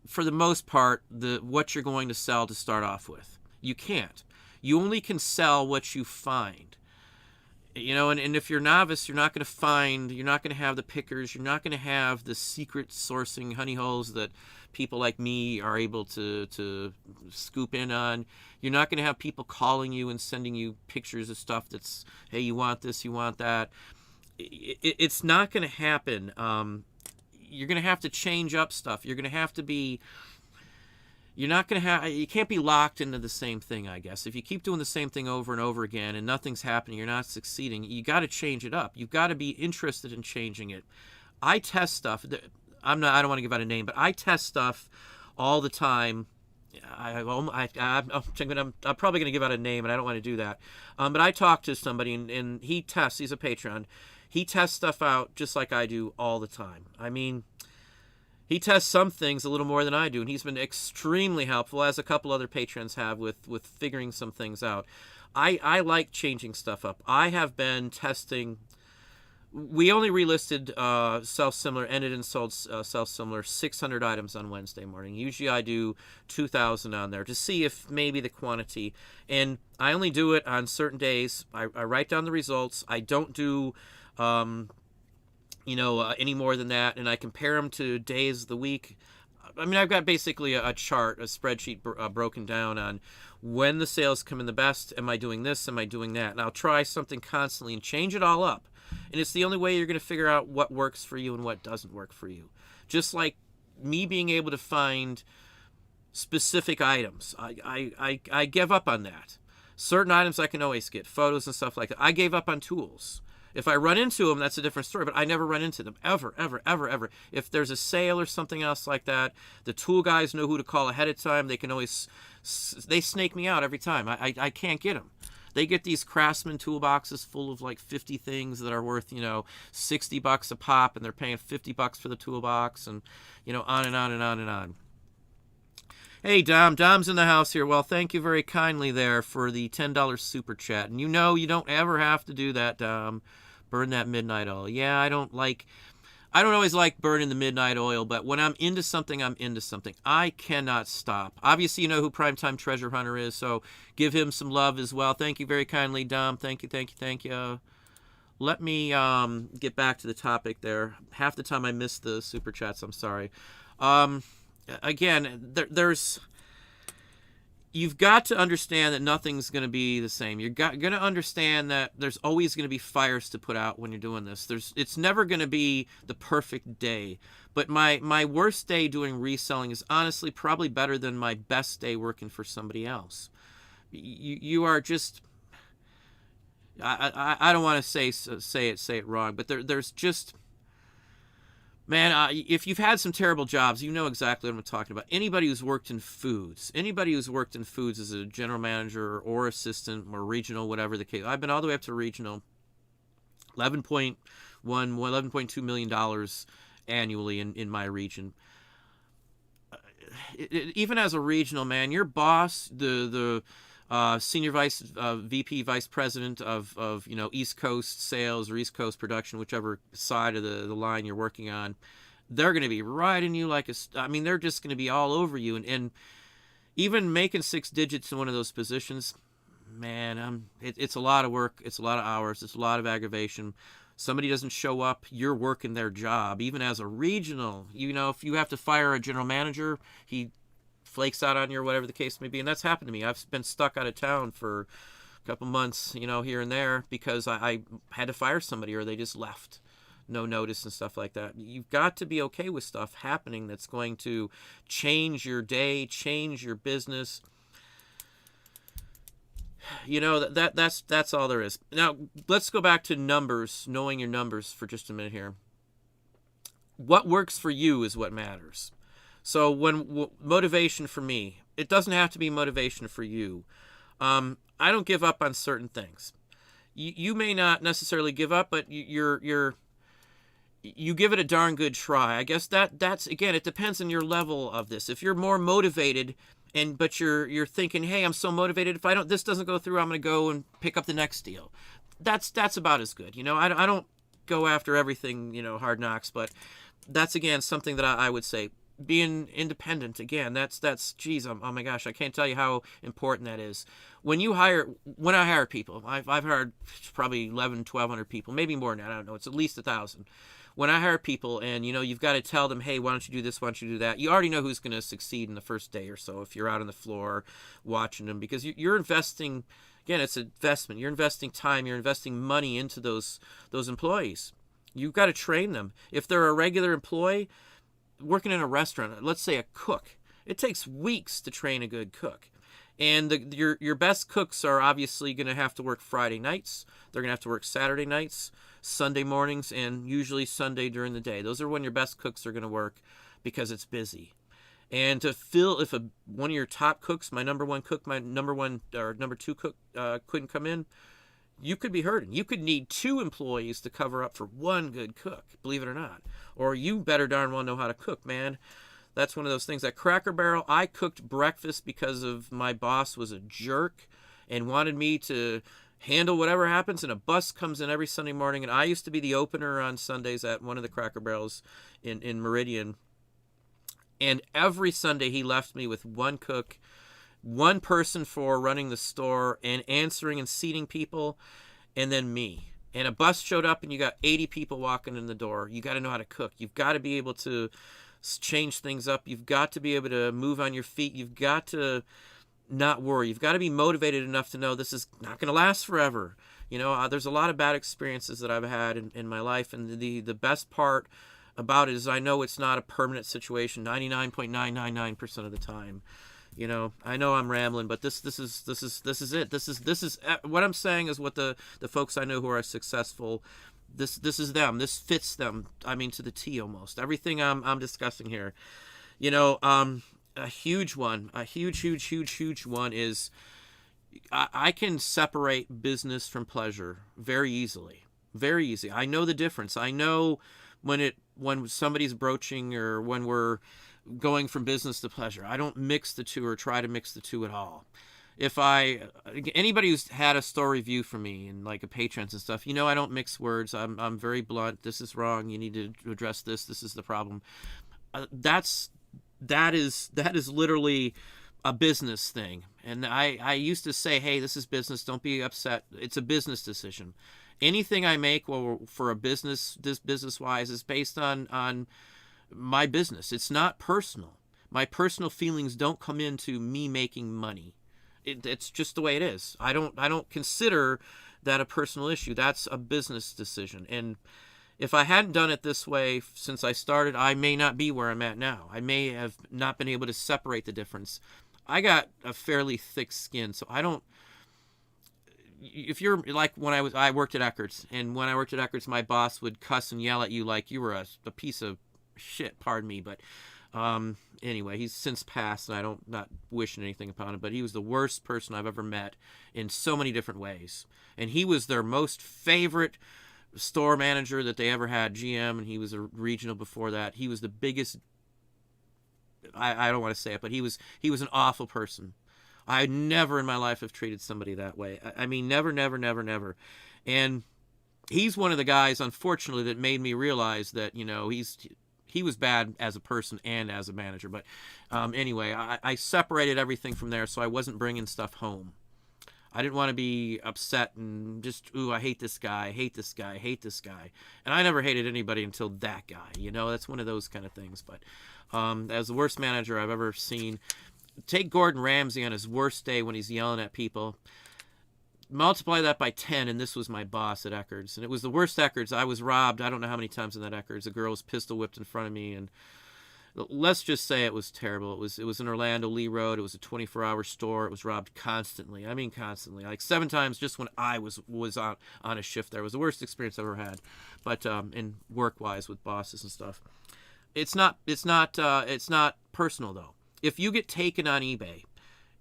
for the most part, what you're going to sell to start off with. You can't. You only can sell what you find. And if you're novice, you're not going to have the pickers, you're not going to have the secret sourcing honey holes that people like me are able to scoop in on. You're not going to have people calling you and sending you pictures of stuff that's, hey, you want this, you want that. It's not going to happen. You're going to have to change up stuff. You're going to have to be... you can't be locked into the same thing, I guess. If you keep doing the same thing over and over again and nothing's happening, you're not succeeding, you got to change it up. You've got to be interested in changing it. I test stuff. I don't want to give out a name, but I test stuff all the time. I'm probably going to give out a name, and I don't want to do that. But I talk to somebody, and he tests. He's a Patreon. He tests stuff out just like I do all the time. I mean, he tests some things a little more than I do, and he's been extremely helpful, as a couple other patrons have, with figuring some things out. I like changing stuff up. I have been testing... We only relisted self-similar, ended and sold self-similar 600 items on Wednesday morning. Usually I do 2,000 on there to see if maybe the quantity. And I only do it on certain days. I write down the results. I don't do... any more than that, and I compare them to days of the week. I mean, I've got basically a chart, a spreadsheet broken down on when the sales come in the best. Am I doing this? Am I doing that? And I'll try something constantly and change it all up. And it's the only way you're going to figure out what works for you and what doesn't work for you. Just like me being able to find specific items. I give up on that. Certain items I can always get, photos and stuff like that. I gave up on tools. If I run into them, that's a different story, but I never run into them, ever, ever, ever, ever. If there's a sale or something else like that, the tool guys know who to call ahead of time. They can always, they snake me out every time. I can't get them. They get these Craftsman toolboxes full of like 50 things that are worth, $60 a pop, and they're paying $50 for the toolbox, and, on and on and on and on. Hey, Dom. Dom's in the house here. Well, thank you very kindly there for the $10 super chat. And you don't ever have to do that, Dom. Burn that midnight oil. Yeah, I don't always like burning the midnight oil, but when I'm into something, I'm into something. I cannot stop. Obviously, you know who Primetime Treasure Hunter is, so give him some love as well. Thank you very kindly, Dom. Thank you, thank you, thank you. Let me get back to the topic there. Half the time I miss the super chats. I'm sorry. Again, you've got to understand that nothing's going to be the same. You're going to understand that there's always going to be fires to put out when you're doing this. It's never going to be the perfect day. But my worst day doing reselling is honestly probably better than my best day working for somebody else. You are just... I don't want to say it wrong, but there's just... Man, if you've had some terrible jobs, you know exactly what I'm talking about. Anybody who's worked in foods as a general manager or assistant or regional, whatever the case. I've been all the way up to regional, $11.2 million annually in my region. Even as a regional, man, your boss, the senior VP vice president of East Coast sales or East Coast production, whichever side of the line you're working on, they're going to be riding you like they're just going to be all over you. And even making 6 digits in one of those positions, man, it's a lot of work. It's a lot of hours. It's a lot of aggravation. Somebody doesn't show up, you're working their job. Even as a regional, if you have to fire a general manager, he flakes out on you or whatever the case may be. And that's happened to me. I've been stuck out of town for a couple months, here and there because I had to fire somebody or they just left. No notice and stuff like that. You've got to be okay with stuff happening that's going to change your day, change your business. That's all there is. Now, let's go back to numbers, knowing your numbers for just a minute here. What works for you is what matters. So motivation for me, it doesn't have to be motivation for you. I don't give up on certain things. You may not necessarily give up, but you give it a darn good try. I guess that's again, it depends on your level of this. If you're more motivated but you're thinking, hey, I'm so motivated. If this doesn't go through, I'm going to go and pick up the next deal. That's about as good. I don't go after everything, hard knocks, but that's again something that I would say. Being independent, again, that's geez, oh my gosh, I can't tell you how important that is. When I hire people, I've hired probably 1,100 people, maybe more than that, I don't know, it's at least 1,000. When I hire people, and you've got to tell them, hey, why don't you do this, why don't you do that, you already know who's going to succeed in the first day or so if you're out on the floor watching them, because you're investing. Again, it's an investment. You're investing time, you're investing money into those employees. You've got to train them. If they're a regular employee working in a restaurant, let's say a cook, it takes weeks to train a good cook. And your best cooks are obviously going to have to work Friday nights. They're going to have to work Saturday nights, Sunday mornings, and usually Sunday during the day. Those are when your best cooks are going to work because it's busy. And to fill, if one of your top cooks, my number one cook, my number one or number two cook couldn't come in, you could be hurting. You could need 2 employees to cover up for one good cook, believe it or not. Or you better darn well know how to cook, man. That's one of those things. At Cracker Barrel, I cooked breakfast because of my boss was a jerk and wanted me to handle whatever happens, and a bus comes in every Sunday morning, and I used to be the opener on Sundays at one of the Cracker Barrels in Meridian. And every Sunday he left me with one cook, one person for running the store and answering and seating people, and then me. And a bus showed up and you got 80 people walking in the door. You got to know how to cook. You've got to be able to change things up. You've got to be able to move on your feet. You've got to not worry. You've got to be motivated enough to know this is not going to last forever. There's a lot of bad experiences that I've had in my life, and the best part about it is I know it's not a permanent situation 99.999% of the time. I know I'm rambling, but this is it. This is what I'm saying is what the folks I know who are successful, this is them. This fits them. I mean, to the T almost. Everything I'm discussing here. A huge one, a huge one is I can separate business from pleasure very easily. Very easy. I know the difference. I know when somebody's broaching or when we're going from business to pleasure. I don't mix the two or try to mix the two at all. If anybody who's had a store review from me and like a patrons and stuff, I don't mix words. I'm very blunt. This is wrong. You need to address this. This is the problem. That is literally a business thing. And I used to say, hey, this is business. Don't be upset. It's a business decision. Anything I make for a business, this business-wise, is based on my business. It's not personal. My personal feelings don't come into me making money. It's just the way it is. I don't consider that a personal issue. That's a business decision. And if I hadn't done it this way since I started, I may not be where I'm at now. I may have not been able to separate the difference. I got a fairly thick skin, so I don't. If you're like when I worked at Eckerd's, and when I worked at Eckerd's, my boss would cuss and yell at you like you were a piece of shit, pardon me, but anyway, he's since passed, and I'm not wishing anything upon him, but he was the worst person I've ever met in so many different ways. And he was their most favorite store manager that they ever had, GM, and he was a regional before that. He was the biggest, I don't want to say it, but he was an awful person. I never in my life have treated somebody that way. I mean, never. And he's one of the guys, unfortunately, that made me realize that, he was bad as a person and as a manager. But anyway, I separated everything from there, so I wasn't bringing stuff home. I didn't want to be upset and just, I hate this guy, And I never hated anybody until that guy, That's one of those kind of things. But as the worst manager I've ever seen, take Gordon Ramsay on his worst day when he's yelling at people. Multiply that by 10, and this was my boss at Eckerd's. And it was the worst Eckerd's. I was robbed. I don't know how many times in that Eckerd's. A girl was pistol whipped in front of me, and let's just say it was terrible. It was in Orlando, Lee Road. It was a 24-hour store. It was robbed constantly. I mean, constantly. Like 7 times just when I was on a shift there. It was the worst experience I've ever had. But in work-wise with bosses and stuff. It's not personal, though. If you get taken on eBay,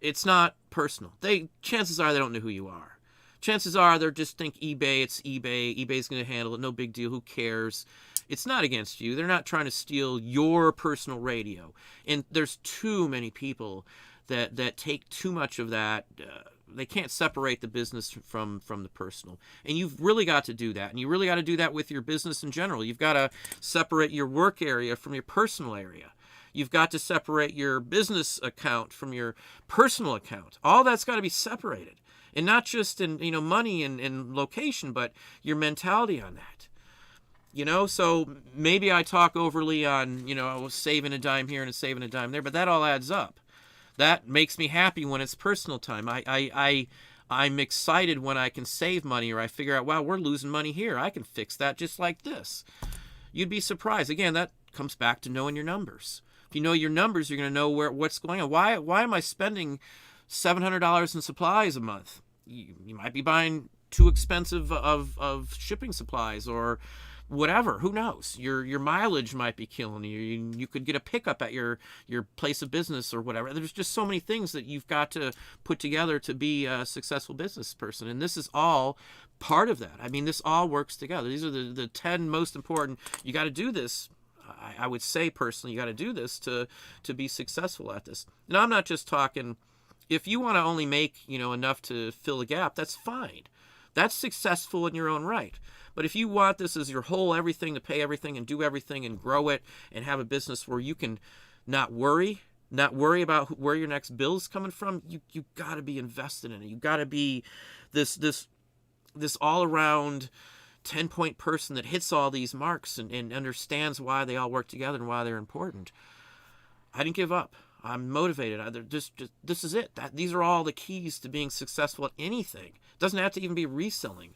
it's not personal. Chances are they don't know who you are. Chances are they just think eBay, it's eBay. eBay's going to handle it. No big deal. Who cares? It's not against you. They're not trying to steal your personal radio. And there's too many people that take too much of that. They can't separate the business from the personal. And you've really got to do that. And you really got to do that with your business in general. You've got to separate your work area from your personal area. You've got to separate your business account from your personal account. All that's got to be separated. And not just in, money and location, but your mentality on that. So maybe I talk overly on, saving a dime here and saving a dime there, but that all adds up. That makes me happy when it's personal time. I'm excited when I can save money, or I figure out, wow, we're losing money here. I can fix that just like this. You'd be surprised. Again, that comes back to knowing your numbers. If you know your numbers, you're going to know what's going on. Why am I spending $700 in supplies a month? You might be buying too expensive of shipping supplies or whatever. Who knows? Your mileage might be killing you. You could get a pickup at your place of business or whatever. There's just so many things that you've got to put together to be a successful business person. And this is all part of that. I mean, this all works together. These are the 10 most important. You got to do this. I would say personally, you got to do this to be successful at this. And I'm not just talking, if you want to only make, enough to fill a gap, that's fine. That's successful in your own right. But if you want this as your whole everything, to pay everything and do everything and grow it and have a business where you can not worry about where your next bill's coming from, you got to be invested in it. You got to be this all around 10-point person that hits all these marks and understands why they all work together and why they're important. I didn't give up. I'm motivated. This is it. These are all the keys to being successful at anything. It doesn't have to even be reselling.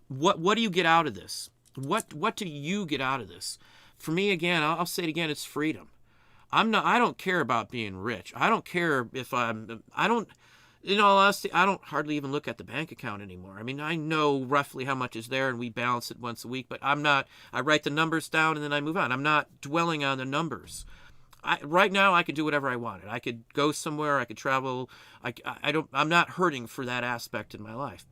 What do you get out of this? What do you get out of this? For me, again, I'll say it again, it's freedom. I don't care about being rich. I don't care if in all honesty, I don't hardly even look at the bank account anymore. I mean, I know roughly how much is there and we balance it once a week, but I write the numbers down and then I move on. I'm not dwelling on the numbers. Right now, I could do whatever I wanted. I could go somewhere. I could travel. I'm not hurting for that aspect in my life.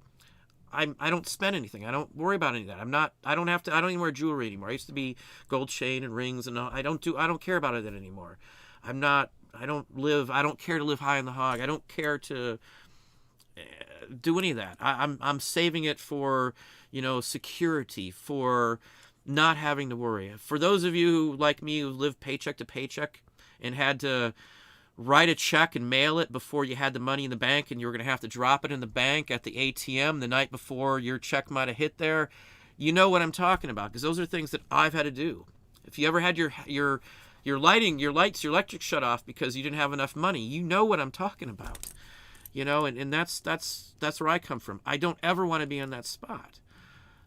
I don't spend anything. I don't worry about any of that. I don't even wear jewelry anymore. I used to be gold chain and rings and all. I don't care about that anymore. I don't care to live high in the hog. I don't care to do any of that. I'm saving it for, security, for not having to worry. For those of you who, like me, who lived paycheck to paycheck and had to write a check and mail it before you had the money in the bank, and you were going to have to drop it in the bank at the ATM the night before your check might have hit there, you know what I'm talking about, because those are things that I've had to do. If you ever had your electric shut off because you didn't have enough money, you know what I'm talking about. And that's where I come from. I don't ever want to be in that spot.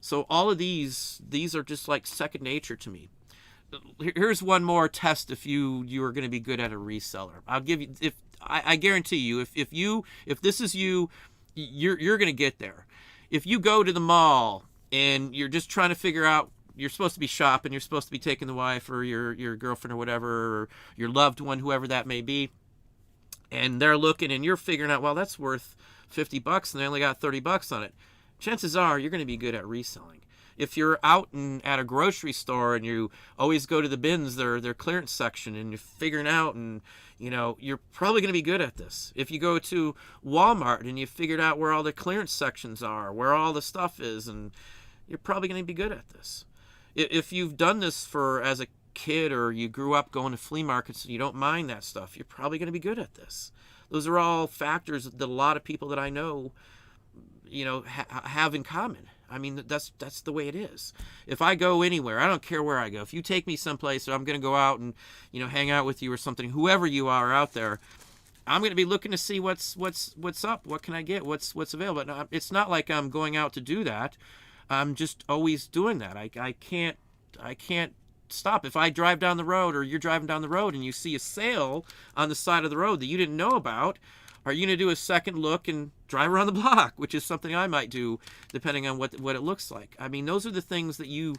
So all of these are just like second nature to me. Here's one more test if you are going to be good at a reseller. I'll give you, I guarantee you, if this is you're going to get there. If you go to the mall and you're just trying to figure out, you're supposed to be shopping, you're supposed to be taking the wife or your girlfriend or whatever, or your loved one, whoever that may be, and they're looking and you're figuring out, well, that's worth $50 and they only got $30 on it. Chances are you're going to be good at reselling. If you're out at a grocery store and you always go to the bins, their clearance section, and you're figuring out, and you're probably going to be good at this. If you go to Walmart and you figured out where all the clearance sections are, where all the stuff is, and you're probably going to be good at this. If you've done this as a kid, or you grew up going to flea markets and you don't mind that stuff, you're probably going to be good at this. Those are all factors that a lot of people that I know have in common. I mean, that's the way it is. If I go anywhere, I don't care where I go. If you take me someplace, or I'm going to go out and hang out with you or something, whoever you are out there, I'm going to be looking to see what's up. What can I get? What's available? But it's not like I'm going out to do that. I'm just always doing that. I can't stop. If I drive down the road, or you're driving down the road and you see a sale on the side of the road that you didn't know about, are you going to do a second look and drive around the block, which is something I might do depending on what it looks like. I mean, those are the things that you're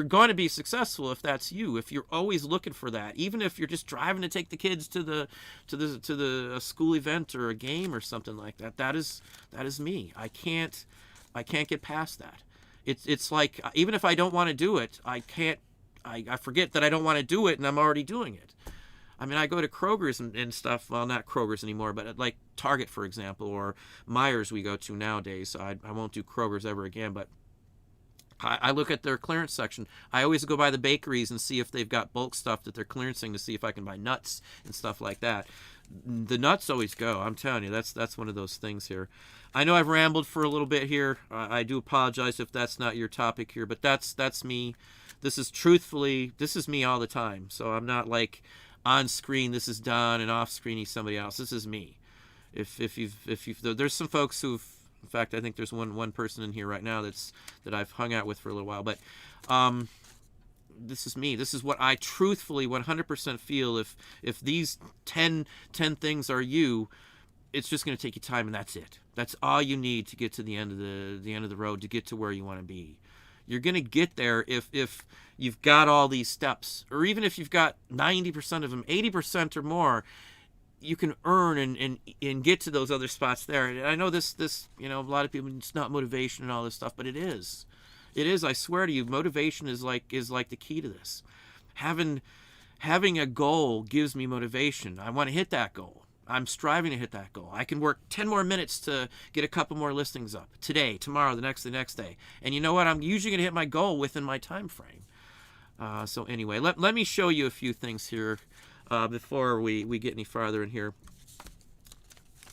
going to be successful if that's you. If you're always looking for that, even if you're just driving to take the kids to the school event or a game or something like that. That is me. I can't get past that. It's like, even if I don't want to do it, I forget that I don't want to do it and I'm already doing it. I mean, I go to Kroger's and stuff. Well, not Kroger's anymore, but at like Target, for example, or Myers we go to nowadays. So I won't do Kroger's ever again, but I look at their clearance section. I always go by the bakeries and see if they've got bulk stuff that they're clearancing to see if I can buy nuts and stuff like that. The nuts always go. I'm telling you, that's one of those things here. I know I've rambled for a little bit here. I do apologize if that's not your topic here, but that's me. This is me all the time. So I'm not like on screen this is Don and off screen he's somebody else. This is me. If you've there's some folks who've, in fact, I think there's one person in here right now that I've hung out with for a little while, but this is me. This is what I truthfully 100% feel. If these 10 things are you, it's just going to take you time, and that's it. That's all you need to get to the end of the road, to get to where you want to be. You're going to get there if you've got all these steps, or even if you've got 90% of them, 80% or more. You can earn and get to those other spots there. And I know this a lot of people, it's not motivation and all this stuff, but it is. It is. I swear to you, motivation is like the key to this. Having a goal gives me motivation. I want to hit that goal. I'm striving to hit that goal. I can work 10 more minutes to get a couple more listings up today, tomorrow, the next day. And you know what? I'm usually going to hit my goal within my time frame. So anyway, let me show you a few things here before we get any farther in here.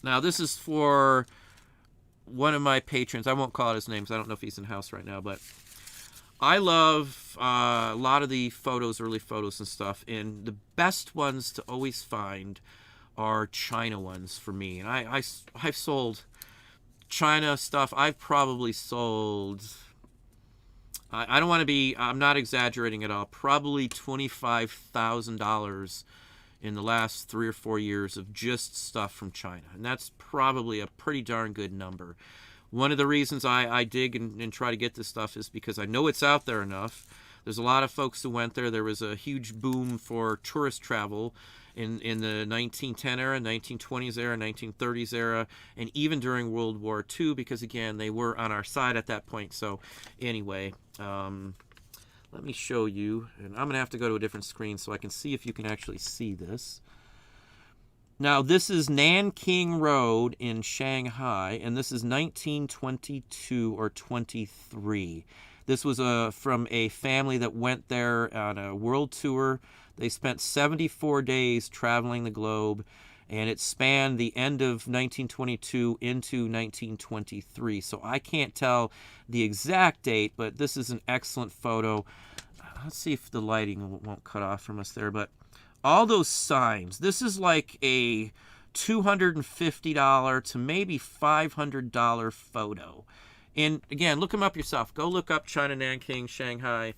Now, this is for one of my patrons. I won't call out his name because I don't know if he's in house right now, but I love a lot of the photos, early photos and stuff, and the best ones to always find are China ones for me. And I've sold China stuff. I've probably sold, I don't want to be, I'm not exaggerating at all, probably $25,000 in the last 3 or 4 years of just stuff from China. And that's probably a pretty darn good number. One of the reasons I dig and try to get this stuff is because I know it's out there enough. There's a lot of folks who went there. There was a huge boom for tourist travel in the 1910 era, 1920s era, 1930s era, and even during World War II, because again, they were on our side at that point. So anyway, let me show you, and I'm gonna have to go to a different screen so I can see if you can actually see this. Now, this is Nanking Road in Shanghai, and this is 1922 or 23. This was from a family that went there on a world tour. They spent 74 days traveling the globe, and it spanned the end of 1922 into 1923. So I can't tell the exact date, but this is an excellent photo. Let's see if the lighting won't cut off from us there, but all those signs, this is like a $250 to maybe $500 photo. And again, look them up yourself. Go look up China, Nanking, Shanghai,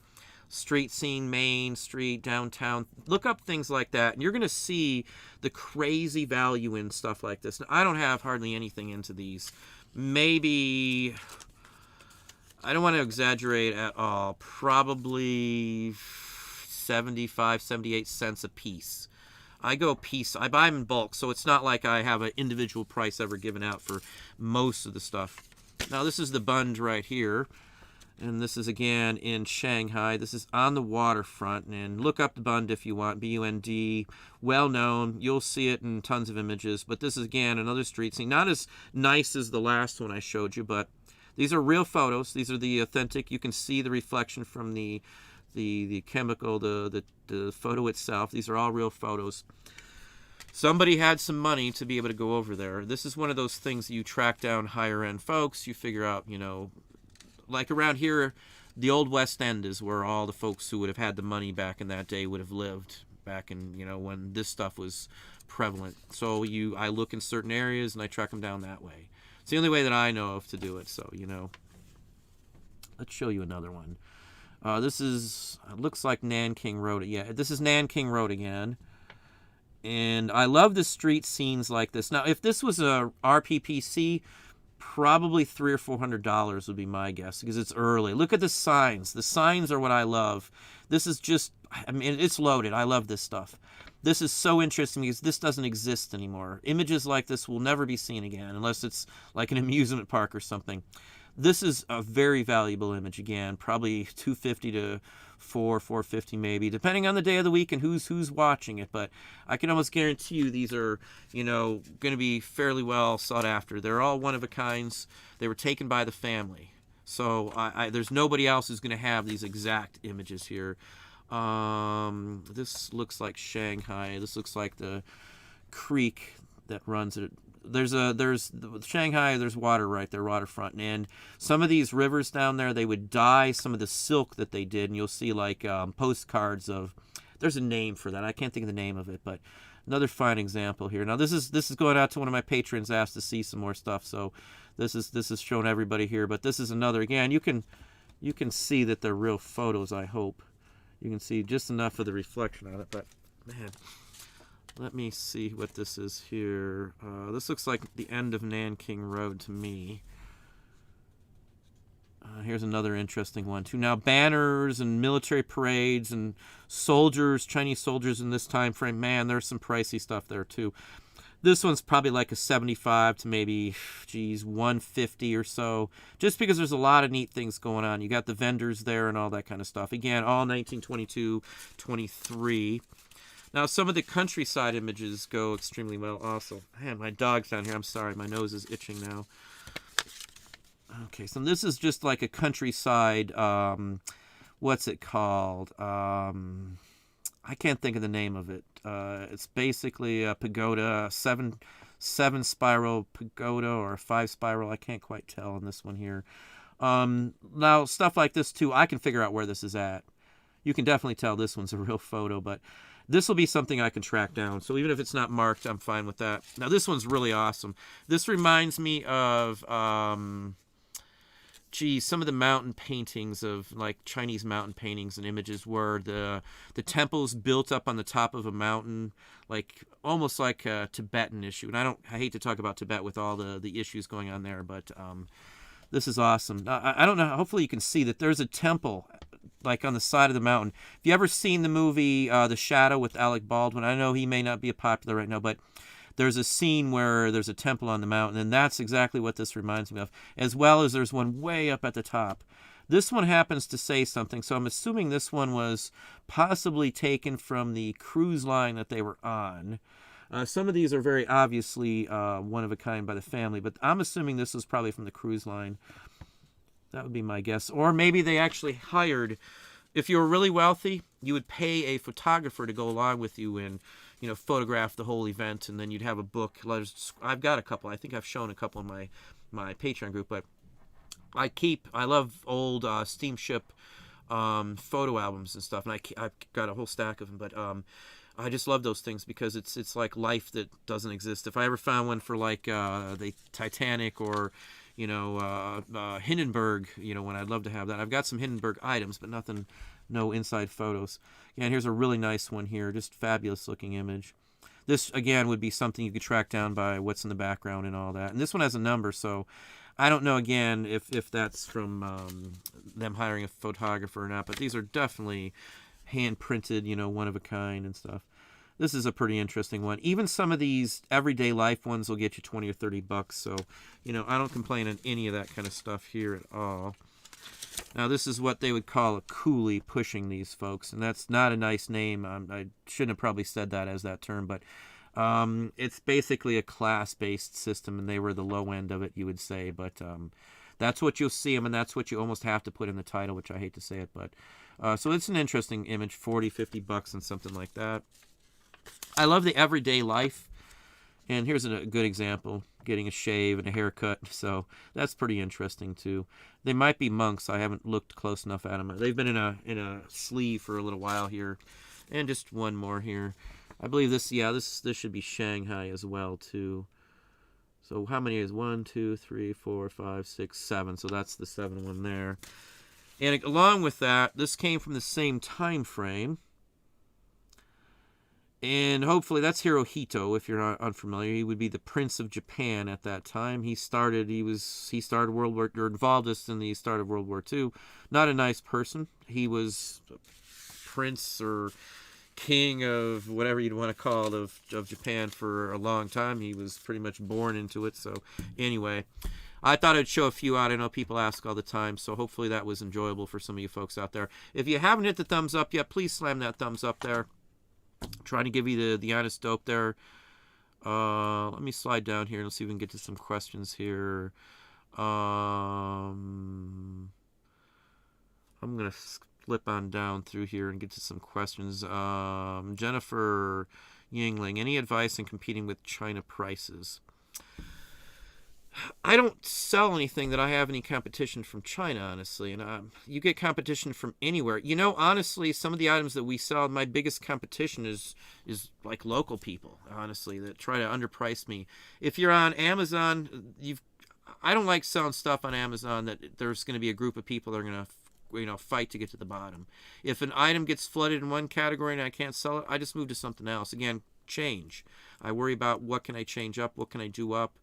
street scene, Main Street, downtown. Look up things like that, and you're going to see the crazy value in stuff like this. Now, I don't have hardly anything into these. Maybe, I don't want to exaggerate at all, probably 75, 78 cents a piece. I buy them in bulk, so it's not like I have an individual price ever given out for most of the stuff. Now, this is the Bund right here, and this is again in Shanghai. This is on the waterfront, and look up the Bund if you want, B-U-N-D, well known. You'll see it in tons of images, but this is again another street scene. Not as nice as the last one I showed you, but these are real photos. These are the authentic. You can see the reflection from the chemical, the photo itself. These are all real photos. Somebody had some money to be able to go over there. This is one of those things that you track down higher end folks. You figure out, like around here, the old West End is where all the folks who would have had the money back in that day would have lived back in, when this stuff was prevalent. So I look in certain areas and I track them down that way. It's the only way that I know of to do it. So, let's show you another one. This looks like Nanking Road. Yeah, this is Nanking Road again. And I love the street scenes like this. Now, if this was a RPPC, probably $300 or $400 would be my guess, because it's early. Look at the signs. The signs are what I love. This is just, it's loaded. I love this stuff. This is so interesting because this doesn't exist anymore. Images like this will never be seen again, unless it's like an amusement park or something. This is a very valuable image again, probably $250 to $450 maybe, depending on the day of the week and who's watching it. But I can almost guarantee you these are, going to be fairly well sought after. They're all one of a kinds. They were taken by the family. So there's nobody else who's going to have these exact images here. This looks like Shanghai. This looks like the creek that runs it. There's Shanghai, there's water right there, waterfront. And some of these rivers down there, they would dye some of the silk that they did. And you'll see like postcards of, there's a name for that. I can't think of the name of it, but another fine example here. Now this is going out to one of my patrons asked to see some more stuff. So this is shown everybody here, but this is another. Again, you can see that they're real photos. I hope you can see just enough of the reflection on it. But man, let me see what this is here. This looks like the end of Nanking Road to me. Here's another interesting one too. Now banners and military parades and soldiers, Chinese soldiers in this time frame. Man, there's some pricey stuff there too. This one's probably like a 75 to maybe, 150 or so, just because there's a lot of neat things going on. You got the vendors there and all that kind of stuff. Again, all 1922, 23. Now, some of the countryside images go extremely well also. Man, my dog's down here. I'm sorry. My nose is itching now. Okay, so this is just like a countryside, what's it called? I can't think of the name of it. It's basically a pagoda, seven spiral pagoda or a 5 spiral. I can't quite tell on this one here. Now, stuff like this too, I can figure out where this is at. You can definitely tell this one's a real photo, but this will be something I can track down. So even if it's not marked, I'm fine with that. Now, this one's really awesome. This reminds me of... some of the mountain paintings of like Chinese mountain paintings and images where the temple's built up on the top of a mountain, like almost like a Tibetan issue. And I hate to talk about Tibet with all the issues going on there, but this is awesome. I don't know. Hopefully you can see that there's a temple like on the side of the mountain. If you ever seen the movie The Shadow with Alec Baldwin, I know he may not be popular right now, but there's a scene where there's a temple on the mountain, and that's exactly what this reminds me of, as well as there's one way up at the top. This one happens to say something, so I'm assuming this one was possibly taken from the cruise line that they were on. Some of these are very obviously one of a kind by the family, but I'm assuming this was probably from the cruise line. That would be my guess. Or maybe they actually hired, if you were really wealthy, you would pay a photographer to go along with you and photograph the whole event, and then you'd have a book. I've got a couple. I think I've shown a couple in my Patreon group, but I love old steamship photo albums and stuff, and I've got a whole stack of them, but I just love those things because it's like life that doesn't exist. If I ever found one for like the Titanic or Hindenburg, when I'd love to have that. I've got some Hindenburg items, but no inside photos. And here's a really nice one here, just fabulous looking image. This again would be something you could track down by what's in the background and all that. And this one has a number, so I don't know again if that's from them hiring a photographer or not, but these are definitely hand printed, one of a kind and stuff. This is a pretty interesting one. Even some of these everyday life ones will get you $20 or $30. So, I don't complain on any of that kind of stuff here at all. Now, this is what they would call a coolie pushing these folks, and that's not a nice name. I shouldn't have probably said that as that term, but it's basically a class-based system, and they were the low end of it, you would say. But that's what you'll see them, and that's what you almost have to put in the title, which I hate to say it. But so it's an interesting image, $40, $50 and something like that. I love the everyday life, and here's a good example, getting a shave and a haircut, so that's pretty interesting too. They might be monks. I haven't looked close enough at them. They've been in a sleeve for a little while here. And just one more here. I believe this should be Shanghai as well too. So how many is 1, 2, 3, 4, 5, 6, 7? So that's the 7 one there. And along with that, this came from the same time frame. And hopefully that's Hirohito, if you're not unfamiliar. He would be the Prince of Japan at that time. He started World War, or involved us in the start of World War II. Not a nice person. He was prince or king of whatever you'd want to call it of Japan for a long time. He was pretty much born into it. So anyway, I thought I'd show a few out. I know people ask all the time, so hopefully that was enjoyable for some of you folks out there. If you haven't hit the thumbs up yet, please slam that thumbs up there. I'm trying to give you the honest dope there. Let me slide down here and see if we can get to some questions here. I'm going to flip on down through here and get to some questions. Jennifer Yingling, any advice in competing with China prices? I don't sell anything that I have any competition from China, honestly. And you get competition from anywhere. You know, honestly, some of the items that we sell, my biggest competition is like local people, honestly, that try to underprice me. If you're on Amazon, I don't like selling stuff on Amazon that there's going to be a group of people that are going to fight to get to the bottom. If an item gets flooded in one category and I can't sell it, I just move to something else. Again, change. I worry about what can I change up, what can I do up.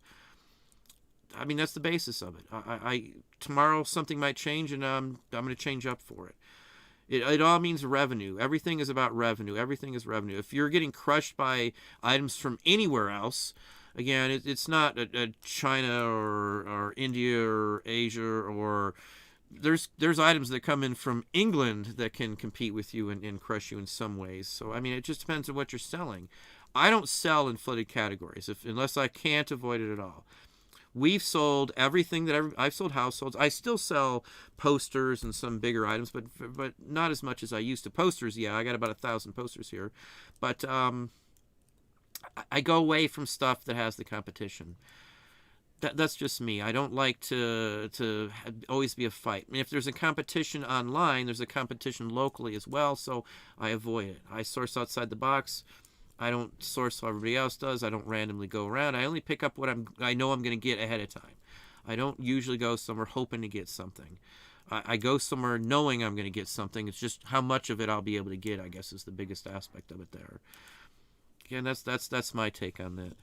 I mean, that's the basis of it. Tomorrow something might change, and I'm going to change up for it. It all means revenue. Everything is about revenue. Everything is revenue. If you're getting crushed by items from anywhere else, again, it's not a China or India or Asia, or there's items that come in from England that can compete with you and crush you in some ways. So I mean, it just depends on what you're selling. I don't sell in flooded categories unless I can't avoid it at all. We've sold everything I've sold households. I still sell posters and some bigger items, but not as much as I used to. Posters, yeah, I got about 1,000 posters here, but I go away from stuff that has the competition. That's just me. I don't like to always be a fight. I mean, if there's a competition online, there's a competition locally as well, so I avoid it. I source outside the box. I don't source how everybody else does. I don't randomly go around. I only pick up what I know I'm going to get ahead of time. I don't usually go somewhere hoping to get something. I go somewhere knowing I'm going to get something. It's just how much of it I'll be able to get, I guess, is the biggest aspect of it there. Again, that's my take on that.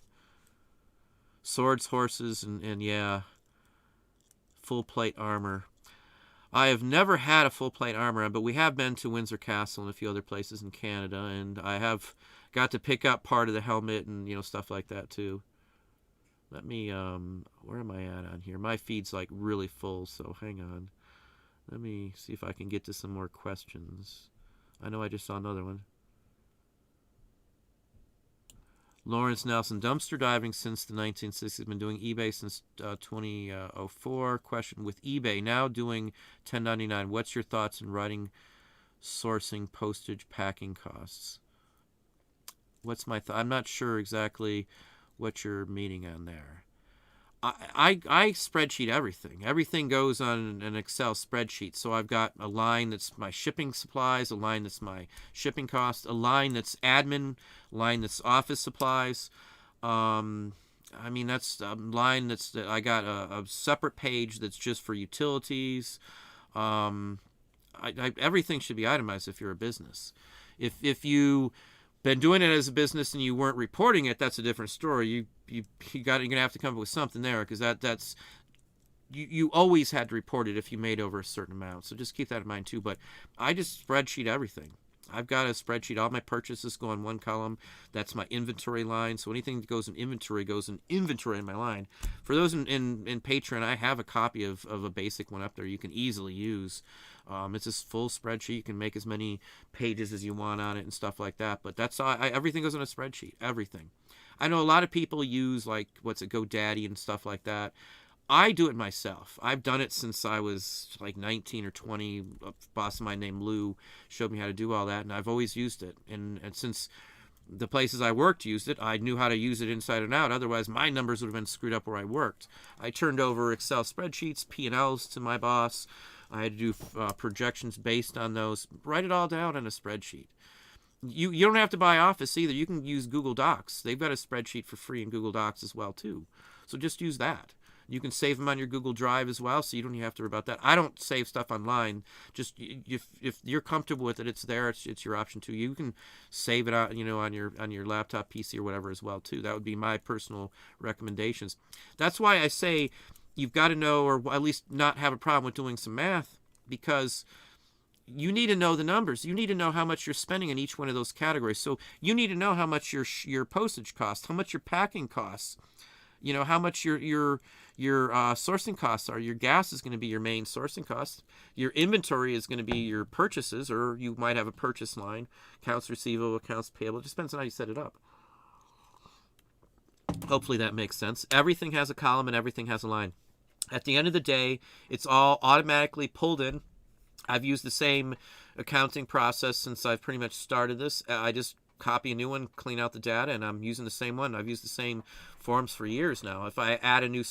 Swords, horses, and yeah, full plate armor. I have never had a full plate armor, but we have been to Windsor Castle and a few other places in Canada, and I have got to pick up part of the helmet and stuff like that too. Let me where am I at on here? My feed's like really full, so hang on. Let me see if I can get to some more questions. I know I just saw another one. Lawrence Nelson, dumpster diving since the 1960s. Been doing eBay since 2004. Question, with eBay now doing $10.99, what's your thoughts on writing, sourcing, postage, packing costs? What's my thought? I'm not sure exactly what you're meaning on there. I spreadsheet everything. Everything goes on an Excel spreadsheet. So I've got a line that's my shipping supplies, a line that's my shipping cost, a line that's admin, a line that's office supplies. I mean, that's a line that I got a separate page that's just for utilities. Everything should be itemized if you're a business. If you been doing it as a business and you weren't reporting it, that's a different story. You're gonna have to come up with something there, because that's you always had to report it if you made over a certain amount. So just keep that in mind too. But I just spreadsheet everything. I've got a spreadsheet. All my purchases go in one column. That's my inventory line. So anything that goes in inventory in my line. For those in Patreon, I have a copy of a basic one up there you can easily use. It's this full spreadsheet. You can make as many pages as you want on it and stuff like that. But that's all. Everything goes on a spreadsheet. Everything. I know a lot of people use GoDaddy and stuff like that. I do it myself. I've done it since I was like 19 or 20. A boss of mine named Lou showed me how to do all that, and I've always used it. And since the places I worked used it, I knew how to use it inside and out. Otherwise, my numbers would have been screwed up where I worked. I turned over Excel spreadsheets, P&Ls to my boss. I had to do projections based on those. Write it all down on a spreadsheet. You don't have to buy Office either. You can use Google Docs. They've got a spreadsheet for free in Google Docs as well too. So just use that. You can save them on your Google Drive as well, so you don't even have to worry about that. I don't save stuff online. Just if you're comfortable with it, it's there. It's your option too. You can save it out, on your laptop, PC, or whatever as well too. That would be my personal recommendations. That's why I say you've got to know, or at least not have a problem with doing some math, because you need to know the numbers. You need to know how much you're spending in each one of those categories. So you need to know how much your postage costs, how much your packing costs. You know how much your sourcing costs are. Your gas is going to be your main sourcing cost. Your inventory is going to be your purchases, or you might have a purchase line, accounts receivable, accounts payable. It just depends on how you set it up. Hopefully that makes sense. Everything has a column and everything has a line. At the end of the day, it's all automatically pulled in. I've used the same accounting process since I've pretty much started this. I just copy a new one, clean out the data, and I'm using the same one. I've used the same forms for years now. If I add a new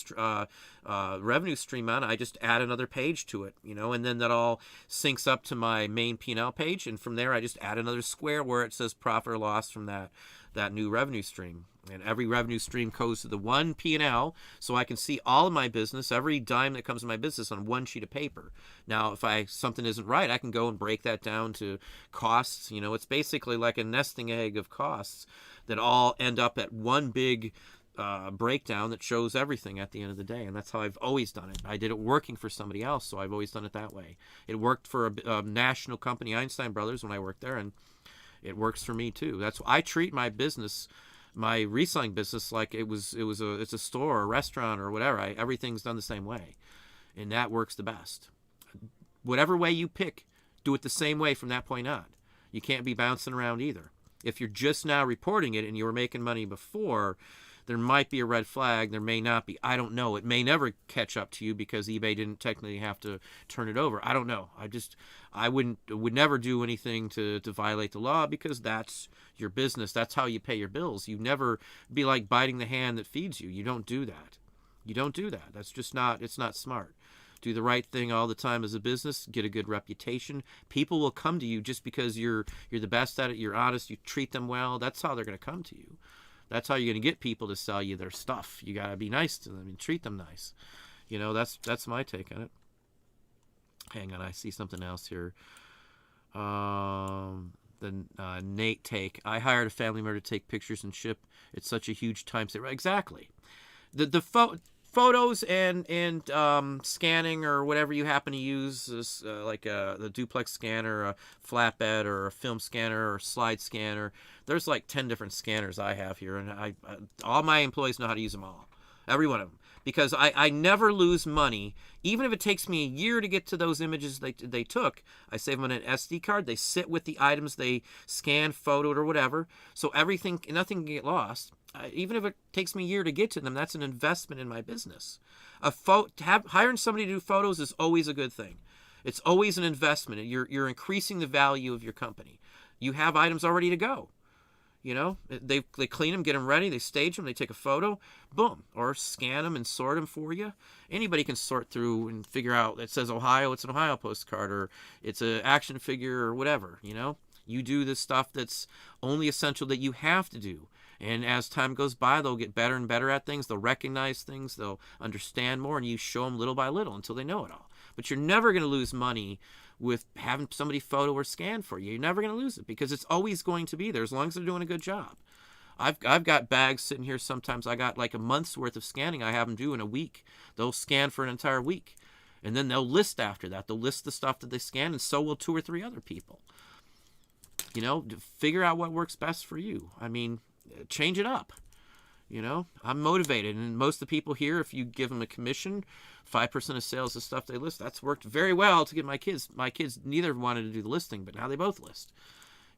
revenue stream on, I just add another page to it, you know, and then that all syncs up to my main P&L page, and from there I just add another square where it says profit or loss from that new revenue stream. And every revenue stream goes to the one P&L, so I can see all of my business, every dime that comes to my business on one sheet of paper. Now, if something isn't right, I can go and break that down to costs. You know, it's basically like a nesting egg of costs that all end up at one big breakdown that shows everything at the end of the day. And that's how I've always done it. I did it working for somebody else, so I've always done it that way. It worked for a national company, Einstein Brothers, when I worked there, and it works for me too. That's why I treat my business, my reselling business, like it's a store or a restaurant or whatever. Everything's done the same way, and that works the best. Whatever way you pick, do it the same way from that point on. You can't be bouncing around either. If you're just now reporting it and you were making money before, there might be a red flag. There may not be. I don't know. It may never catch up to you because eBay didn't technically have to turn it over. I don't know. I would never do anything to violate the law, because that's your business. That's how you pay your bills. You never be like biting the hand that feeds you. You don't do that. You don't do that. That's just not, it's not smart. Do the right thing all the time as a business. Get a good reputation. People will come to you just because you're the best at it. You're honest. You treat them well. That's how they're going to come to you. That's how you're going to get people to sell you their stuff. You got to be nice to them and treat them nice. You know, that's my take on it. Hang on, I see something else here. Nate take. I hired a family member to take pictures and ship. It's such a huge time saver. Exactly. The photos and scanning or whatever you happen to use, is, like the duplex scanner, a flatbed, or a film scanner, or slide scanner. There's like 10 different scanners I have here, and I all my employees know how to use them all, every one of them, because I never lose money. Even if it takes me a year to get to those images they took, I save them on an SD card. They sit with the items they scanned, photoed, or whatever, so nothing can get lost. Even if it takes me a year to get to them, that's an investment in my business. Hiring somebody to do photos is always a good thing. It's always an investment. You're increasing the value of your company. You have items all ready to go. You know, they clean them, get them ready, they stage them, they take a photo, boom, or scan them and sort them for you. Anybody can sort through and figure out, it says Ohio, it's an Ohio postcard, or it's an action figure, or whatever. You know, you do the stuff that's only essential that you have to do. And as time goes by, they'll get better and better at things. They'll recognize things. They'll understand more, and you show them little by little until they know it all. But you're never going to lose money with having somebody photo or scan for you. You're never going to lose it, because it's always going to be there as long as they're doing a good job. I've got bags sitting here. Sometimes I got like a month's worth of scanning I have them do in a week. They'll scan for an entire week, and then they'll list after that. They'll list the stuff that they scan, and so will 2 or 3 other people. You know, figure out what works best for you. I mean, change it up. You know, I'm motivated, and most of the people here, if you give them a commission, 5% of sales of stuff they list, that's worked very well to get my kids. My kids neither wanted to do the listing, but now they both list.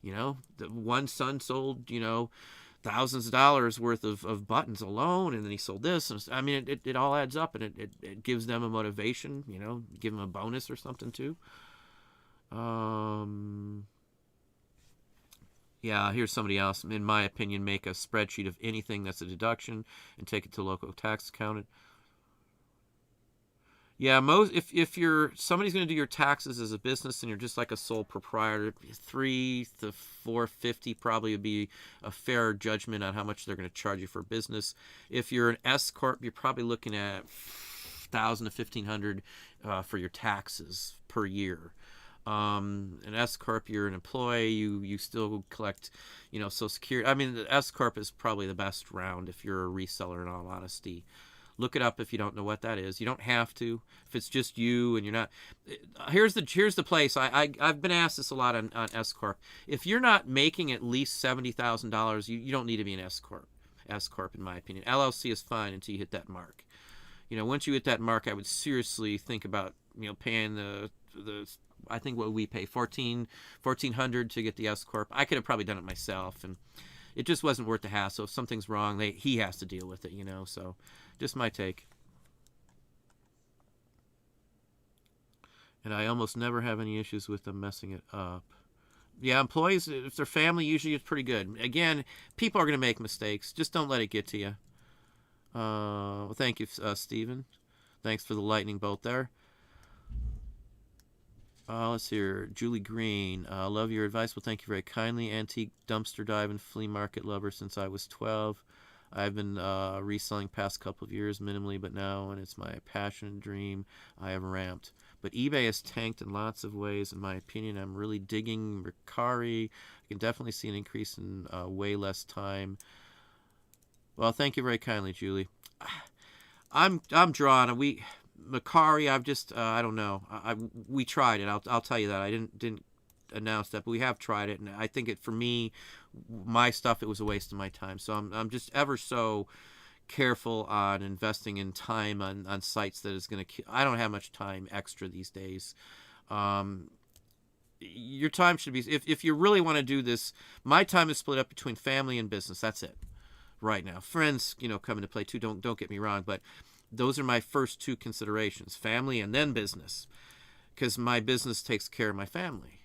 You know, the one son sold, you know, thousands of dollars worth of buttons alone, and then he sold this. And I mean, it all adds up, and it gives them a motivation. You know, give them a bonus or something too. Yeah, here's somebody else. In my opinion, make a spreadsheet of anything that's a deduction and take it to local tax accountant. Yeah, if you're somebody's going to do your taxes as a business and you're just like a sole proprietor, $3 to $450 probably would be a fair judgment on how much they're going to charge you for business. If you're an S corp, you're probably looking at $1,000 to $1,500 for your taxes per year. An S corp, you're an employee, you still collect, you know, Social Security. I mean, the S corp is probably the best round if you're a reseller, in all honesty. Look it up if you don't know what that is. You don't have to. If it's just you and you're not, here's the place. I've been asked this a lot on S corp. If you're not making at least $70,000, you don't need to be an S corp. S corp in my opinion. LLC is fine until you hit that mark. Once you hit that mark, I would seriously think about paying the I think what we pay $1,400 to get the S corp. I could have probably done it myself, and it just wasn't worth the hassle. If something's wrong, he has to deal with it. So just my take. And I almost never have any issues with them messing it up. Yeah, employees, if they're family, usually it's pretty good. Again, people are going to make mistakes. Just don't let it get to you. Well, thank you, Steven. Thanks for the lightning bolt there. Let's hear. Julie Green. Love your advice. Well, thank you very kindly. Antique dumpster dive and flea market lover since I was 12. I've been reselling past couple of years minimally, but now, and it's my passion and dream, I have ramped. But eBay has tanked in lots of ways, in my opinion. I'm really digging Mercari. I can definitely see an increase in way less time. Well, thank you very kindly, Julie. I'm drawn. Mercari, I've just I don't know. We tried it. I'll tell you that. I didn't announce that, but we have tried it, and I think for me, my stuff, it was a waste of my time. So I'm just ever so careful on investing in time on sites that is going to. I don't have much time extra these days. Your time should be, if you really want to do this, my time is split up between family and business. That's it right now. Friends, come into play too. Don't get me wrong, but those are my first two considerations: family and then business, because my business takes care of my family.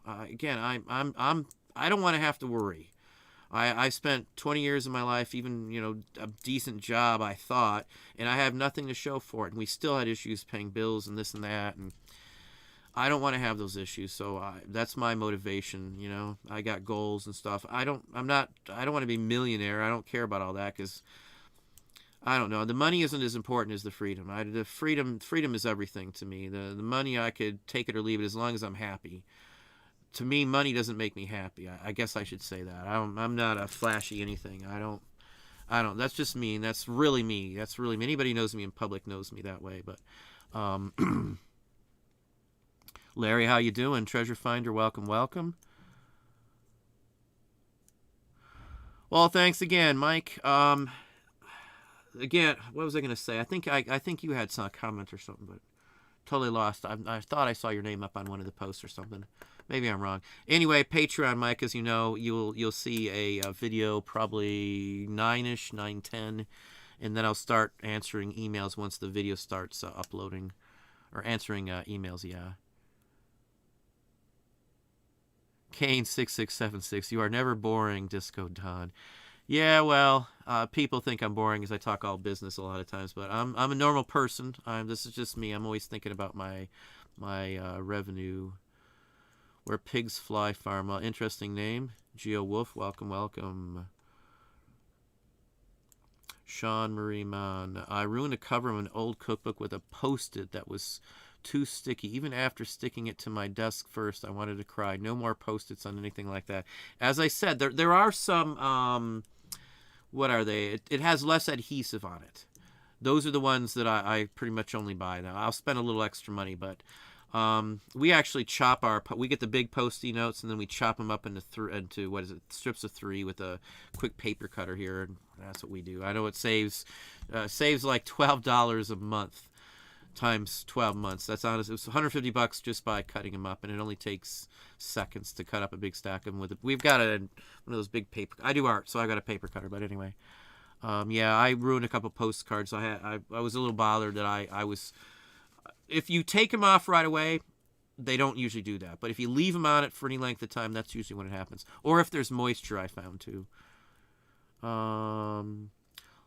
Again, I don't want to have to worry. I spent 20 years of my life, even, a decent job, I thought, and I have nothing to show for it. And we still had issues paying bills and this and that. And I don't want to have those issues. So that's my motivation. I got goals and stuff. I don't want to be a millionaire. I don't care about all that because I don't know. The money isn't as important as the freedom. The freedom is everything to me. The money, I could take it or leave it as long as I'm happy. To me, money doesn't make me happy. I guess I should say that. I'm not a flashy anything. I don't. That's just me. And that's really me. That's really me. Anybody who knows me in public knows me that way. But, Larry, how you doing? Treasure Finder, welcome, welcome. Well, thanks again, Mike. Again, what was I going to say? I think you had some comment or something, but totally lost. I thought I saw your name up on one of the posts or something. Maybe I'm wrong. Anyway, Patreon, Mike, as you know, you'll see a video probably 9-ish, 9:10, and then I'll start answering emails once the video starts uploading, or answering emails, yeah. Kane6676, you are never boring, Disco Don. Yeah, well, people think I'm boring because I talk all business a lot of times, but I'm a normal person. This is just me. I'm always thinking about my revenue. Where Pigs Fly Farm. Interesting name. Geo Wolf, welcome, welcome. Sean Marie Mann. I ruined a cover of an old cookbook with a Post-it that was too sticky. Even after sticking it to my desk first, I wanted to cry. No more Post-its on anything like that. As I said, there are some, what are they? It has less adhesive on it. Those are the ones that I pretty much only buy now. I'll spend a little extra money, but we actually we get the big Post-it notes, and then we chop them up into strips of 3 with a quick paper cutter here, and that's what we do. I know it saves like $12 a month times 12 months. That's honest. It was $150 just by cutting them up, and it only takes seconds to cut up a big stack of them with it. We've got one of those big paper. I do art, so I got a paper cutter. But anyway, yeah, I ruined a couple postcards. I was a little bothered that I was. If you take them off right away, they don't usually do that. But if you leave them on it for any length of time, that's usually when it happens. Or if there's moisture, I found too.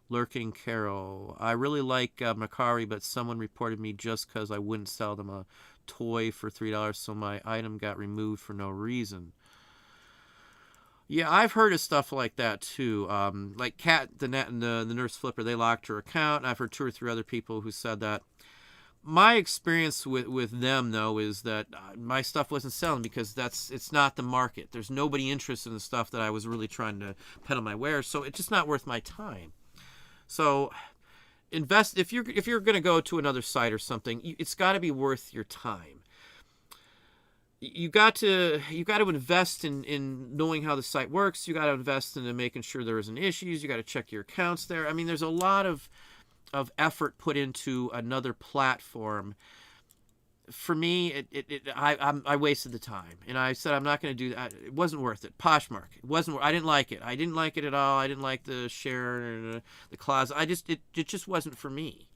Lurking Carol. I really like Mercari, but someone reported me just because I wouldn't sell them a toy for $3, so my item got removed for no reason. Yeah, I've heard of stuff like that too. Like Kat, the nurse flipper, they locked her account. And I've heard 2 or 3 other people who said that. My experience with them, though, is that my stuff wasn't selling because it's not the market. There's nobody interested in the stuff that I was really trying to peddle my wares, so it's just not worth my time. So invest if you're going to go to another site or something, it's got to be worth your time. you got to invest in knowing how the site works. You got to invest in making sure there isn't issues. You got to check your accounts there. I mean, there's a lot of effort put into another platform. For me, I wasted the time, and I said I'm not going to do that. It wasn't worth it. Poshmark, it wasn't. I didn't like it. I didn't like it at all. I didn't like the share and the closet. It just wasn't for me,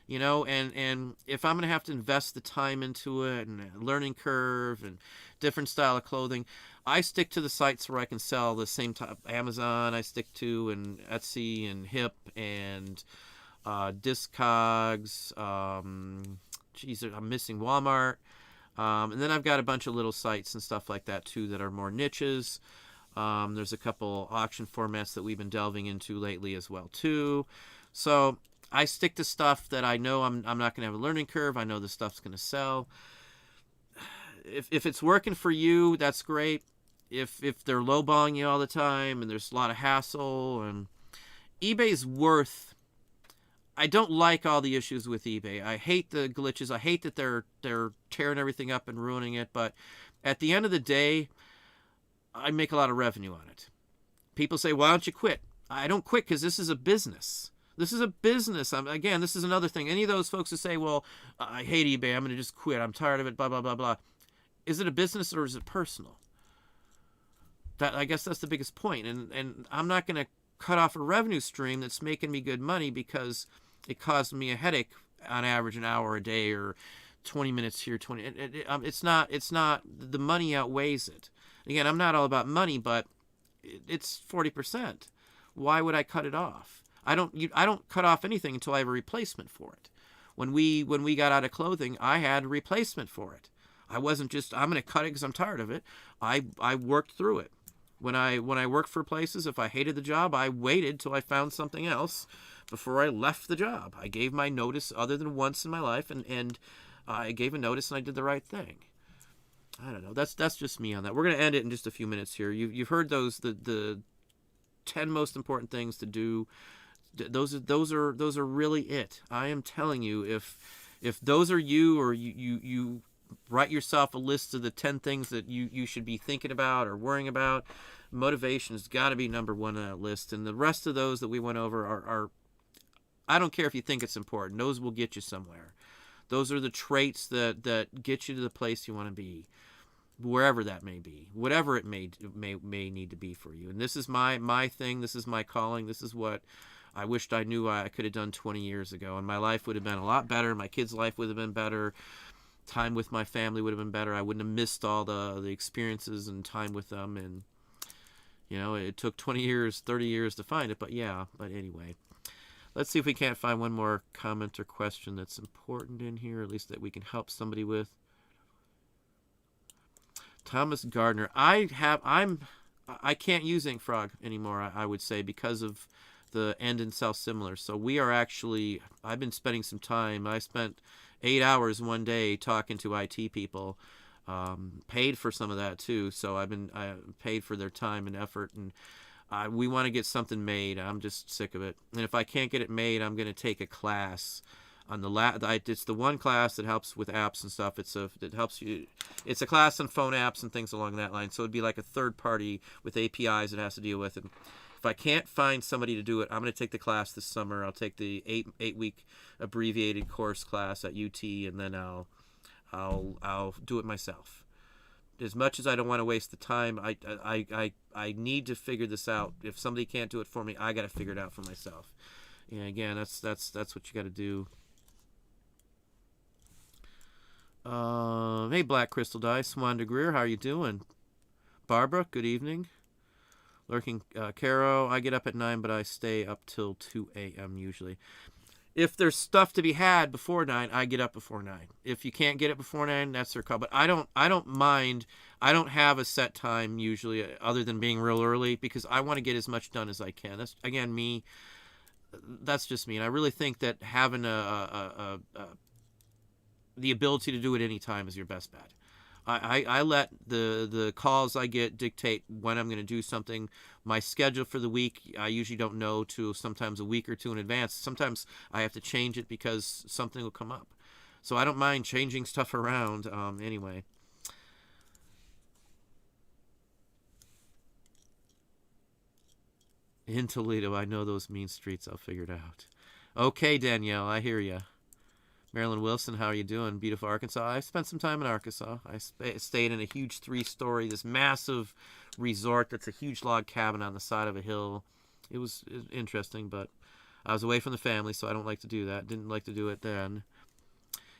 you know. And if I'm going to have to invest the time into it and a learning curve and different style of clothing, I stick to the sites where I can sell the same type. Amazon, I stick to, and Etsy and Hip and Discogs. Geez, I'm missing Walmart. And then I've got a bunch of little sites and stuff like that too that are more niches. There's a couple auction formats that we've been delving into lately as well too. So I stick to stuff that I know I'm not going to have a learning curve. I know the stuff's going to sell. If it's working for you, that's great. If they're lowballing you all the time and there's a lot of hassle, and eBay's worth. I don't like all the issues with eBay. I hate the glitches. I hate that they're tearing everything up and ruining it. But at the end of the day, I make a lot of revenue on it. People say, why don't you quit? I don't quit because this is a business. This is a business. Again, this is another thing. Any of those folks who say, well, I hate eBay. I'm going to just quit. I'm tired of it, blah, blah, blah, blah. Is it a business or is it personal? I guess that's the biggest point. And I'm not going to cut off a revenue stream that's making me good money because it caused me a headache on average an hour a day or 20 minutes here, 20. It's not the money outweighs it. Again, I'm not all about money, but it's 40%. Why would I cut it off? I don't cut off anything until I have a replacement for it. When we got out of clothing, I had a replacement for it. I wasn't just, I'm going to cut it because I'm tired of it. I worked through it. When I worked for places, if I hated the job, I waited till I found something else before I left the job. I gave my notice other than once in my life, and I gave a notice and I did the right thing. I don't know. That's just me on that. We're going to end it in just a few minutes here. You've heard the 10 most important things to do. Those are really it. I am telling you, if those are you, or you write yourself a list of the 10 things that you should be thinking about or worrying about, motivation has got to be number one on that list. And the rest of those that we went over are I don't care if you think it's important. Those will get you somewhere. Those are the traits that get you to the place you want to be, wherever that may be, whatever it may need to be for you. And this is my thing. This is my calling. This is what I wished I knew I could have done 20 years ago. And my life would have been a lot better. My kids' life would have been better. Time with my family would have been better. I wouldn't have missed all the experiences and time with them. And, you know, it took 20 years, 30 years to find it. But anyway. Let's see if we can't find one more comment or question that's important in here, at least that we can help somebody with. Thomas Gardner. I can't use Ink Frog anymore, I would say, because of the end and sell similar. So we are actually, I've been spending some time. I spent 8 hours one day talking to IT people, paid for some of that too. So I paid for their time and effort, and we want to get something made. I'm just sick of it. And if I can't get it made, I'm going to take a class on it's the one class that helps with apps and stuff. It's a class on phone apps and things along that line. So it'd be like a third party with APIs it has to deal with. And if I can't find somebody to do it, I'm going to take the class this summer. I'll take the eight week abbreviated course class at UT, and then I'll do it myself. As much as I don't want to waste the time, I need to figure this out. If somebody can't do it for me, I got to figure it out for myself. And again, that's what you got to do. Hey, Black Crystal Dice, Wanda Greer, how are you doing? Barbara, good evening. Lurking, Caro, I get up at 9, but I stay up till 2 a.m. usually. If there's stuff to be had before 9, I get up before 9. If you can't get it before 9, that's their call. But I don't mind. I don't have a set time usually, other than being real early, because I want to get as much done as I can. That's, again, me. That's just me. And I really think that having the ability to do it any time is your best bet. I let the calls I get dictate when I'm going to do something. My schedule for the week, I usually don't know till sometimes a week or two in advance. Sometimes I have to change it because something will come up. So I don't mind changing stuff around anyway. In Toledo, I know those mean streets. I'll figure it out. Okay, Danielle, I hear you. Marilyn Wilson, how are you doing? Beautiful Arkansas. I spent some time in Arkansas. I stayed in a huge 3-story, this massive resort that's a huge log cabin on the side of a hill. It was interesting, but I was away from the family, so I don't like to do that. Didn't like to do it then.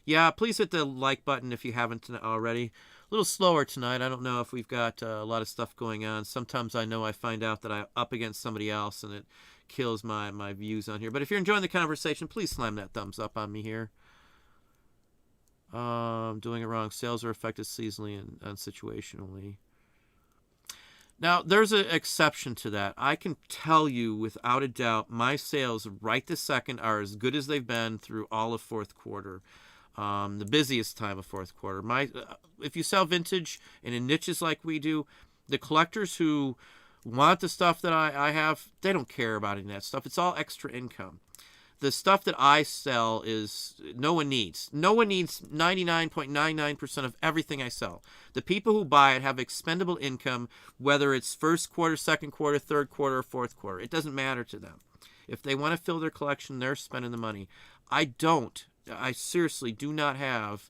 Yeah, please hit the like button if you haven't already. A little slower tonight. I don't know if we've got a lot of stuff going on. Sometimes I know I find out that I'm up against somebody else, and it kills my views on here. But if you're enjoying the conversation, please slam that thumbs up on me here. Doing it wrong. Sales are affected seasonally and situationally. Now, there's an exception to that. I can tell you without a doubt, my sales right this second are as good as they've been through all of fourth quarter. The busiest time of fourth quarter. If you sell vintage and in niches like we do, the collectors who want the stuff that I have, they don't care about any of that stuff. It's all extra income. The stuff that I sell is no one needs. No one needs 99.99% of everything I sell. The people who buy it have expendable income, whether it's first quarter, second quarter, third quarter, or fourth quarter. It doesn't matter to them. If they want to fill their collection, they're spending the money. I don't. I seriously do not have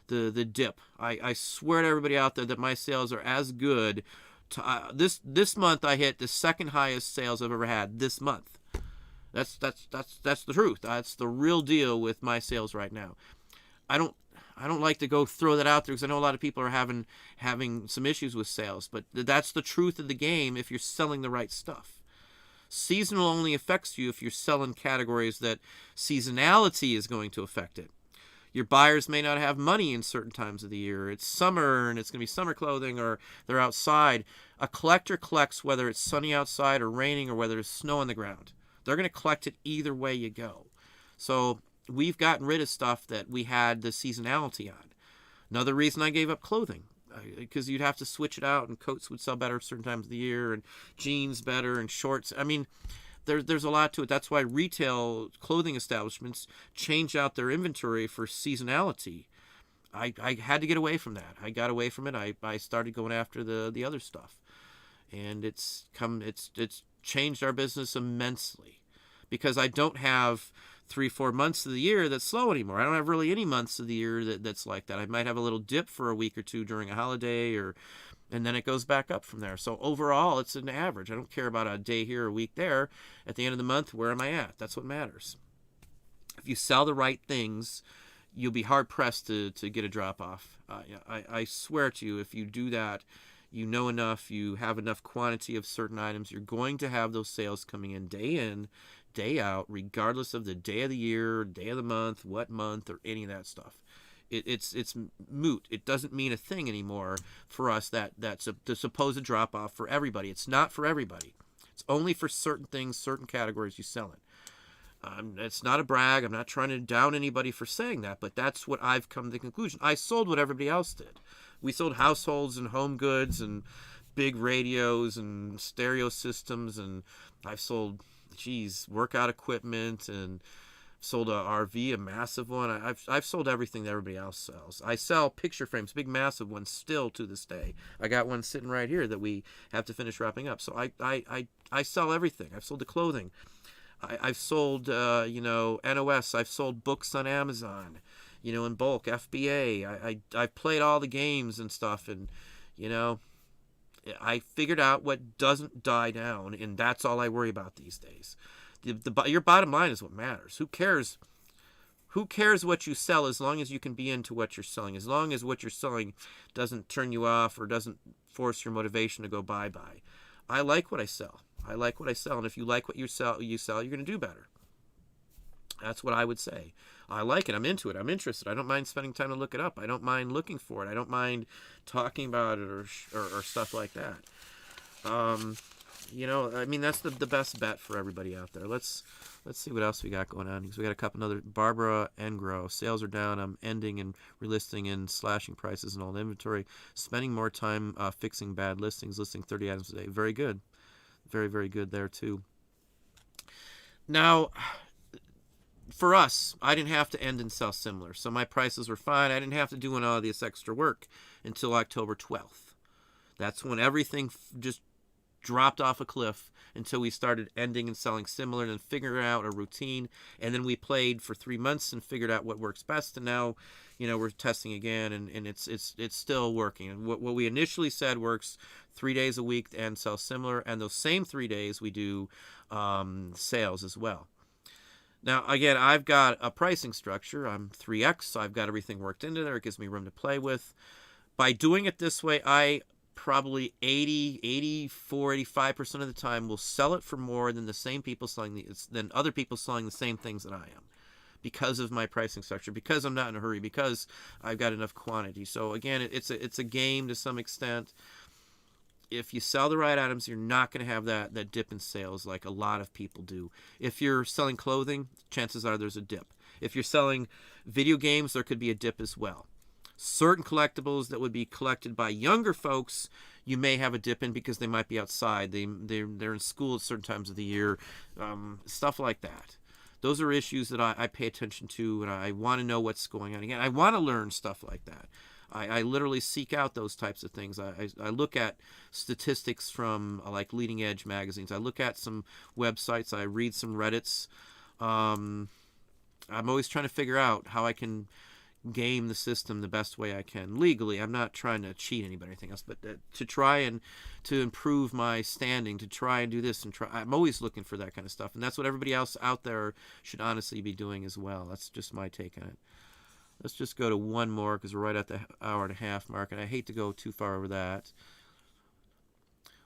the dip. I swear to everybody out there that my sales are as good. This month I hit the second highest sales I've ever had this month. That's the truth. That's the real deal with my sales right now. I don't like to go throw that out there because I know a lot of people are having some issues with sales, but that's the truth of the game if you're selling the right stuff. Seasonal only affects you if you're selling categories that seasonality is going to affect it. Your buyers may not have money in certain times of the year. It's summer and it's going to be summer clothing, or they're outside. A collector collects whether it's sunny outside or raining or whether there's snow on the ground. They're going to collect it either way you go. So we've gotten rid of stuff that we had the seasonality on. Another reason I gave up clothing, because you'd have to switch it out, and coats would sell better certain times of the year, and jeans better, and shorts. I mean, there's a lot to it. That's why retail clothing establishments change out their inventory for seasonality. I had to get away from that. I got away from it. I started going after the other stuff, and it's changed our business immensely, because I don't have 3-4 months of the year that's slow anymore. I don't have really any months of the year that's like that. I might have a little dip for a week or two during a holiday, and then it goes back up from there. So overall, it's an average. I don't care about a day here or a week there. At the end of the month, where am I at? That's what matters. If you sell the right things, you'll be hard-pressed to get a drop-off. I swear to you, if you do that, you know enough, you have enough quantity of certain items, you're going to have those sales coming in, day out, regardless of the day of the year, day of the month, what month, or any of that stuff. It's moot. It doesn't mean a thing anymore for us that's the supposed drop-off for everybody. It's not for everybody. It's only for certain things, certain categories you sell it. It's not a brag. I'm not trying to down anybody for saying that, but that's what I've come to the conclusion. I sold what everybody else did. We sold households and home goods and big radios and stereo systems, and I've sold, workout equipment, and sold a RV, a massive one. I've sold everything that everybody else sells. I sell picture frames, big massive ones, still to this day. I got one sitting right here that we have to finish wrapping up. So I sell everything. I've sold the clothing. I've sold NOS. I've sold books on Amazon, in bulk, FBA. I've played all the games and stuff, and I figured out what doesn't die down, and that's all I worry about these days. Your bottom line is what matters. Who cares? Who cares what you sell, as long as you can be into what you're selling, as long as what you're selling doesn't turn you off or doesn't force your motivation to go bye-bye. I like what I sell. And if you like what you sell, you're going to do better. That's what I would say. I like it. I'm into it. I'm interested. I don't mind spending time to look it up. I don't mind looking for it. I don't mind talking about it or stuff like that. That's the best bet for everybody out there. Let's see what else we got going on, because we got a couple other. Barbara Engro, sales are down. I'm ending and relisting and slashing prices and all the inventory. Spending more time fixing bad listings, listing 30 items a day. Very good. Very, very good there too. Now, for us, I didn't have to end and sell similar, so my prices were fine. I didn't have to do all this extra work until October 12th. That's when everything just dropped off a cliff until we started ending and selling similar, and then figuring out a routine. And then we played for 3 months and figured out what works best. And now, we're testing again, and it's still working. And what we initially said works 3 days a week and sell similar, and those same 3 days we do sales as well. Now, again, I've got a pricing structure. I'm 3X, so I've got everything worked into there. It gives me room to play with. By doing it this way, I probably 85% of the time will sell it for more than the same people than other people selling the same things that I am, because of my pricing structure, because I'm not in a hurry, because I've got enough quantity. So again, it's a game to some extent. If you sell the right items, you're not going to have that dip in sales like a lot of people do. If you're selling clothing, chances are there's a dip. If you're selling video games, there could be a dip as well. Certain collectibles that would be collected by younger folks, you may have a dip in because they might be outside. They're in school at certain times of the year, stuff like that. Those are issues that I pay attention to, and I want to know what's going on. Again, I want to learn stuff like that. I literally seek out those types of things. I look at statistics from like leading edge magazines. I look at some websites. I read some Reddits. I'm always trying to figure out how I can game the system the best way I can legally. I'm not trying to cheat anybody or anything else, but to try and to improve my standing, to try and do this and try. I'm always looking for that kind of stuff, and that's what everybody else out there should honestly be doing as well. That's just my take on it. Let's just go to one more because we're right at the hour and a half mark, and I hate to go too far over that.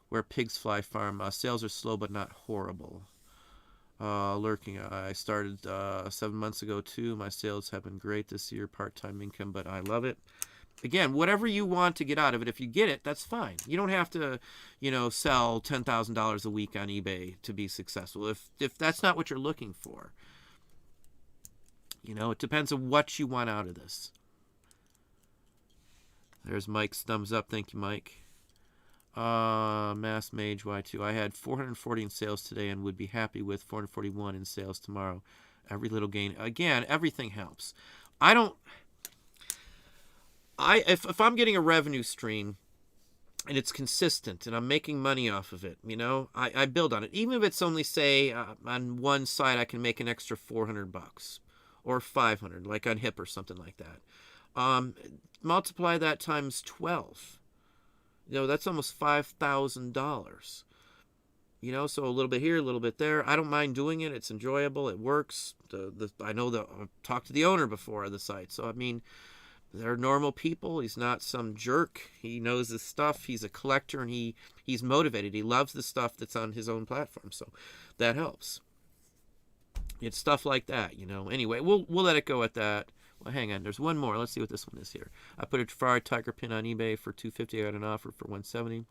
Where pigs fly farm. Sales are slow but not horrible. Lurking. I started 7 months ago too. My sales have been great this year. Part-time income, but I love it. Again, whatever you want to get out of it, if you get it, that's fine. You don't have to, sell $10,000 a week on eBay to be successful. If that's not what you're looking for. It depends on what you want out of this. There's Mike's thumbs up. Thank you, Mike. Mass Mage Y2. I had 440 in sales today and would be happy with 441 in sales tomorrow. Every little gain. Again, everything helps. If I'm getting a revenue stream and it's consistent and I'm making money off of it, I build on it. Even if it's only, say, on one side I can make an extra $400 or $500, like on Hip or something like that. Multiply that times 12. That's almost $5,000. So a little bit here, a little bit there. I don't mind doing it. It's enjoyable. It works. I know that I've talked to the owner before of the site. So, they're normal people. He's not some jerk. He knows his stuff. He's a collector, and he's motivated. He loves the stuff that's on his own platform. So that helps. It's stuff like that, Anyway, we'll let it go at that. Well, hang on. There's one more. Let's see what this one is here. I put a Ferrari Tiger pin on eBay for $250. I got an offer for $170.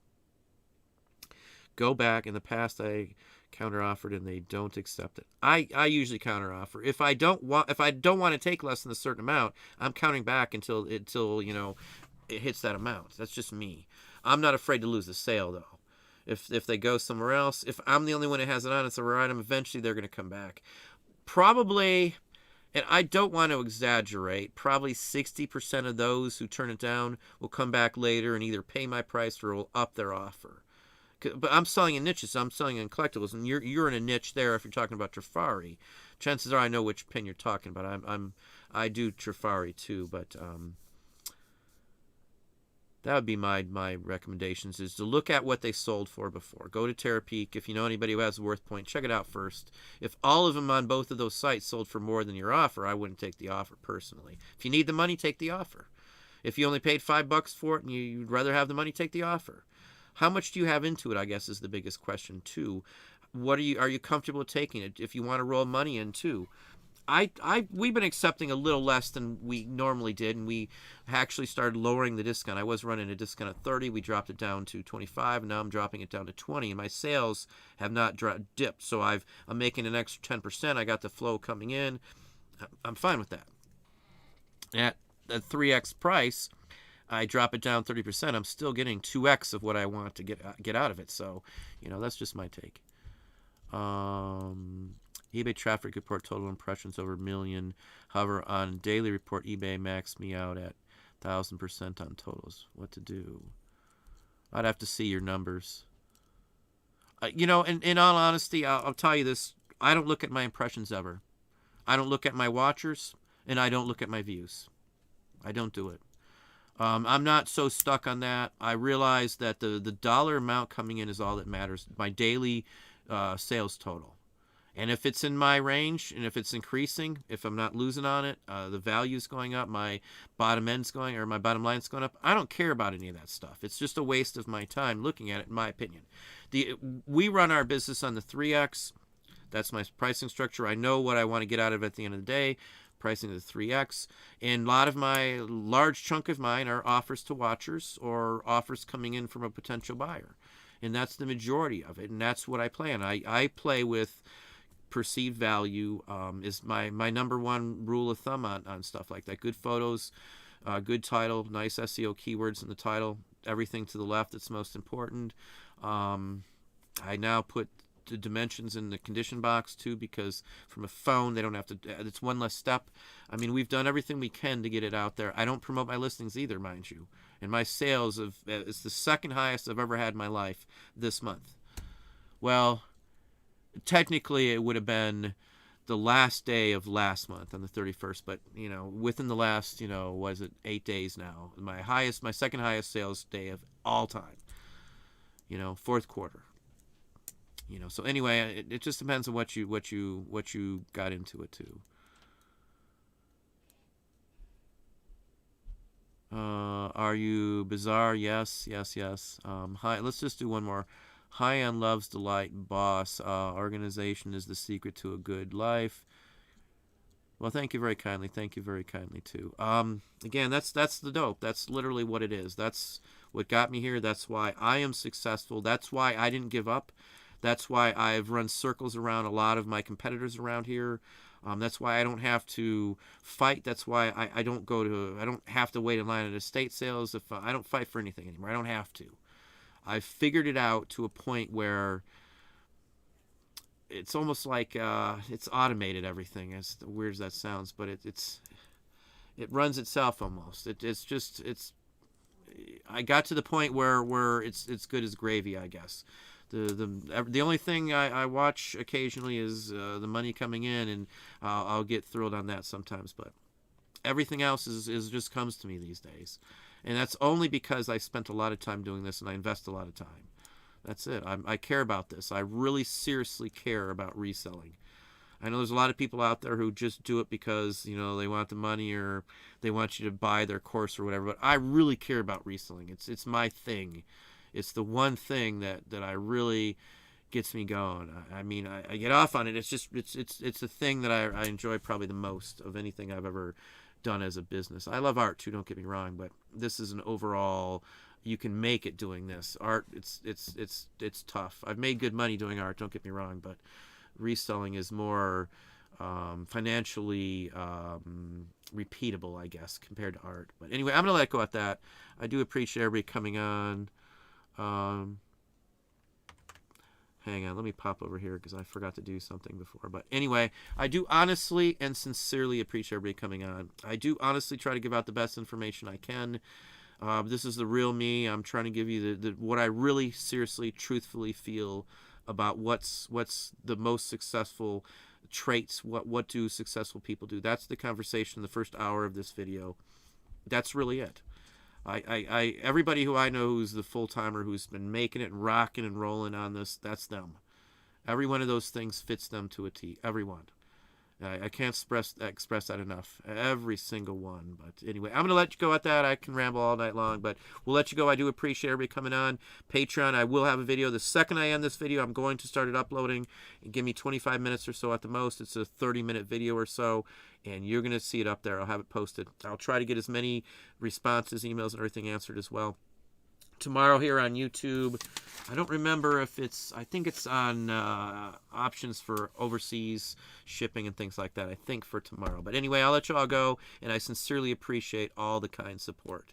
Go back. In the past, I counter-offered and they don't accept it. I usually counter-offer. If I don't want to take less than a certain amount, I'm counting back until it hits that amount. That's just me. I'm not afraid to lose the sale though. If they go somewhere else, if I'm the only one that has it on, it's a rare item. Eventually, they're going to come back. Probably. And I don't want to exaggerate, probably 60% of those who turn it down will come back later and either pay my price or will up their offer. But I'm selling in niches, so I'm selling in collectibles, and you're in a niche there if you're talking about Trifari. Chances are I know which pin you're talking about. I do Trifari too, but that would be my recommendations, is to look at what they sold for before. Go to Terapeak. If you know anybody who has a worth point, check it out first. If all of them on both of those sites sold for more than your offer, I wouldn't take the offer personally. If you need the money, take the offer. If you only paid $5 for it and you'd rather have the money, take the offer. How much do you have into it, I guess, is the biggest question too. Are you comfortable with taking it? If you want to roll money in too. We've been accepting a little less than we normally did, and we actually started lowering the discount. I was running a discount of 30. We dropped it down to 25, and now I'm dropping it down to 20, and my sales have not dipped. So I'm making an extra 10%. I got the flow coming in. I'm fine with that. At the 3x price, I drop it down 30%. I'm still getting 2x of what I want to get out of it. So, that's just my take. eBay traffic report total impressions over 1 million. However, on daily report, eBay maxed me out at 1,000% on totals. What to do? I'd have to see your numbers. You know, in all honesty, I'll tell you this. I don't look at my impressions ever. I don't look at my watchers, and I don't look at my views. I don't do it. I'm not so stuck on that. I realize that the dollar amount coming in is all that matters. My daily sales total. And if it's in my range, and if it's increasing, if I'm not losing on it, the value's going up, my bottom end's going, or my bottom line's going up, I don't care about any of that stuff. It's just a waste of my time looking at it, in my opinion. We run our business on the 3X. That's my pricing structure. I know what I want to get out of it at the end of the day. Pricing of the 3X. And a lot of my large chunk of mine are offers to watchers or offers coming in from a potential buyer. And that's the majority of it. And that's what I play on. I play with perceived value is my number one rule of thumb on stuff like that. Good photos, good title, nice SEO keywords in the title, everything to the left that's most important. I now put the dimensions in the condition box too, because from a phone they don't have to, it's one less step. I mean, we've done everything we can to get it out there. I don't promote my listings either, mind you, and my sales it's the second highest I've ever had in my life this month. Well, technically it would have been the last day of last month on the 31st, but you know, within the last, you know, was it 8 days now, my second highest sales day of all time, you know, fourth quarter. You know, so anyway, it just depends on what you got into it too. Are you bizarre? Yes. Hi, let's just do one more. Hi on Love's Delight Boss. Organization is the secret to a good life. Well, thank you very kindly. Thank you very kindly too. Again, that's the dope. That's literally what it is. That's what got me here. That's why I am successful. That's why I didn't give up. That's why I've run circles around a lot of my competitors around here. That's why I don't have to fight. That's why I don't have to wait in line at estate sales. If I don't fight for anything anymore, I don't have to. I've figured it out to a point where it's almost like it's automated everything, as weird as that sounds, but it runs itself almost. I got to the point where it's good as gravy, I guess. The only thing I watch occasionally is the money coming in, and I'll get thrilled on that sometimes, but everything else is just comes to me these days. And that's only because I spent a lot of time doing this and I invest a lot of time. That's it. I care about this. I really seriously care about reselling. I know there's a lot of people out there who just do it because, you know, they want the money or they want you to buy their course or whatever, but I really care about reselling. It's my thing. It's the one thing that I really gets me going. I mean, I get off on it. It's just it's a thing that I enjoy probably the most of anything I've ever done as a business. I love art too, don't get me wrong, but this is an overall, you can make it doing this. Art, it's tough. I've made good money doing art, don't get me wrong, but reselling is more financially repeatable, I guess, compared to art. But anyway, I'm gonna let go at that. I do appreciate everybody coming on. Hang on, let me pop over here because I forgot to do something before. But anyway, I do honestly and sincerely appreciate everybody coming on. I do honestly try to give out the best information I can. This is the real me. I'm trying to give you the what I really seriously, truthfully feel about what's the most successful traits. What do successful people do? That's the conversation in the first hour of this video. That's really it. Everybody who I know who's the full-timer who's been making it and rocking and rolling on this, that's them. Every one of those things fits them to a T. Every one. I can't express that enough. Every single one. But anyway, I'm going to let you go at that. I can ramble all night long, but we'll let you go. I do appreciate everybody coming on. Patreon, I will have a video. The second I end this video, I'm going to start it uploading. And give me 25 minutes or so at the most. It's a 30-minute video or so, and you're going to see it up there. I'll have it posted. I'll try to get as many responses, emails, and everything answered as well. Tomorrow here on YouTube, I don't remember if I think it's on options for overseas shipping and things like that, I think for tomorrow. But anyway, I'll let you all go, and I sincerely appreciate all the kind support.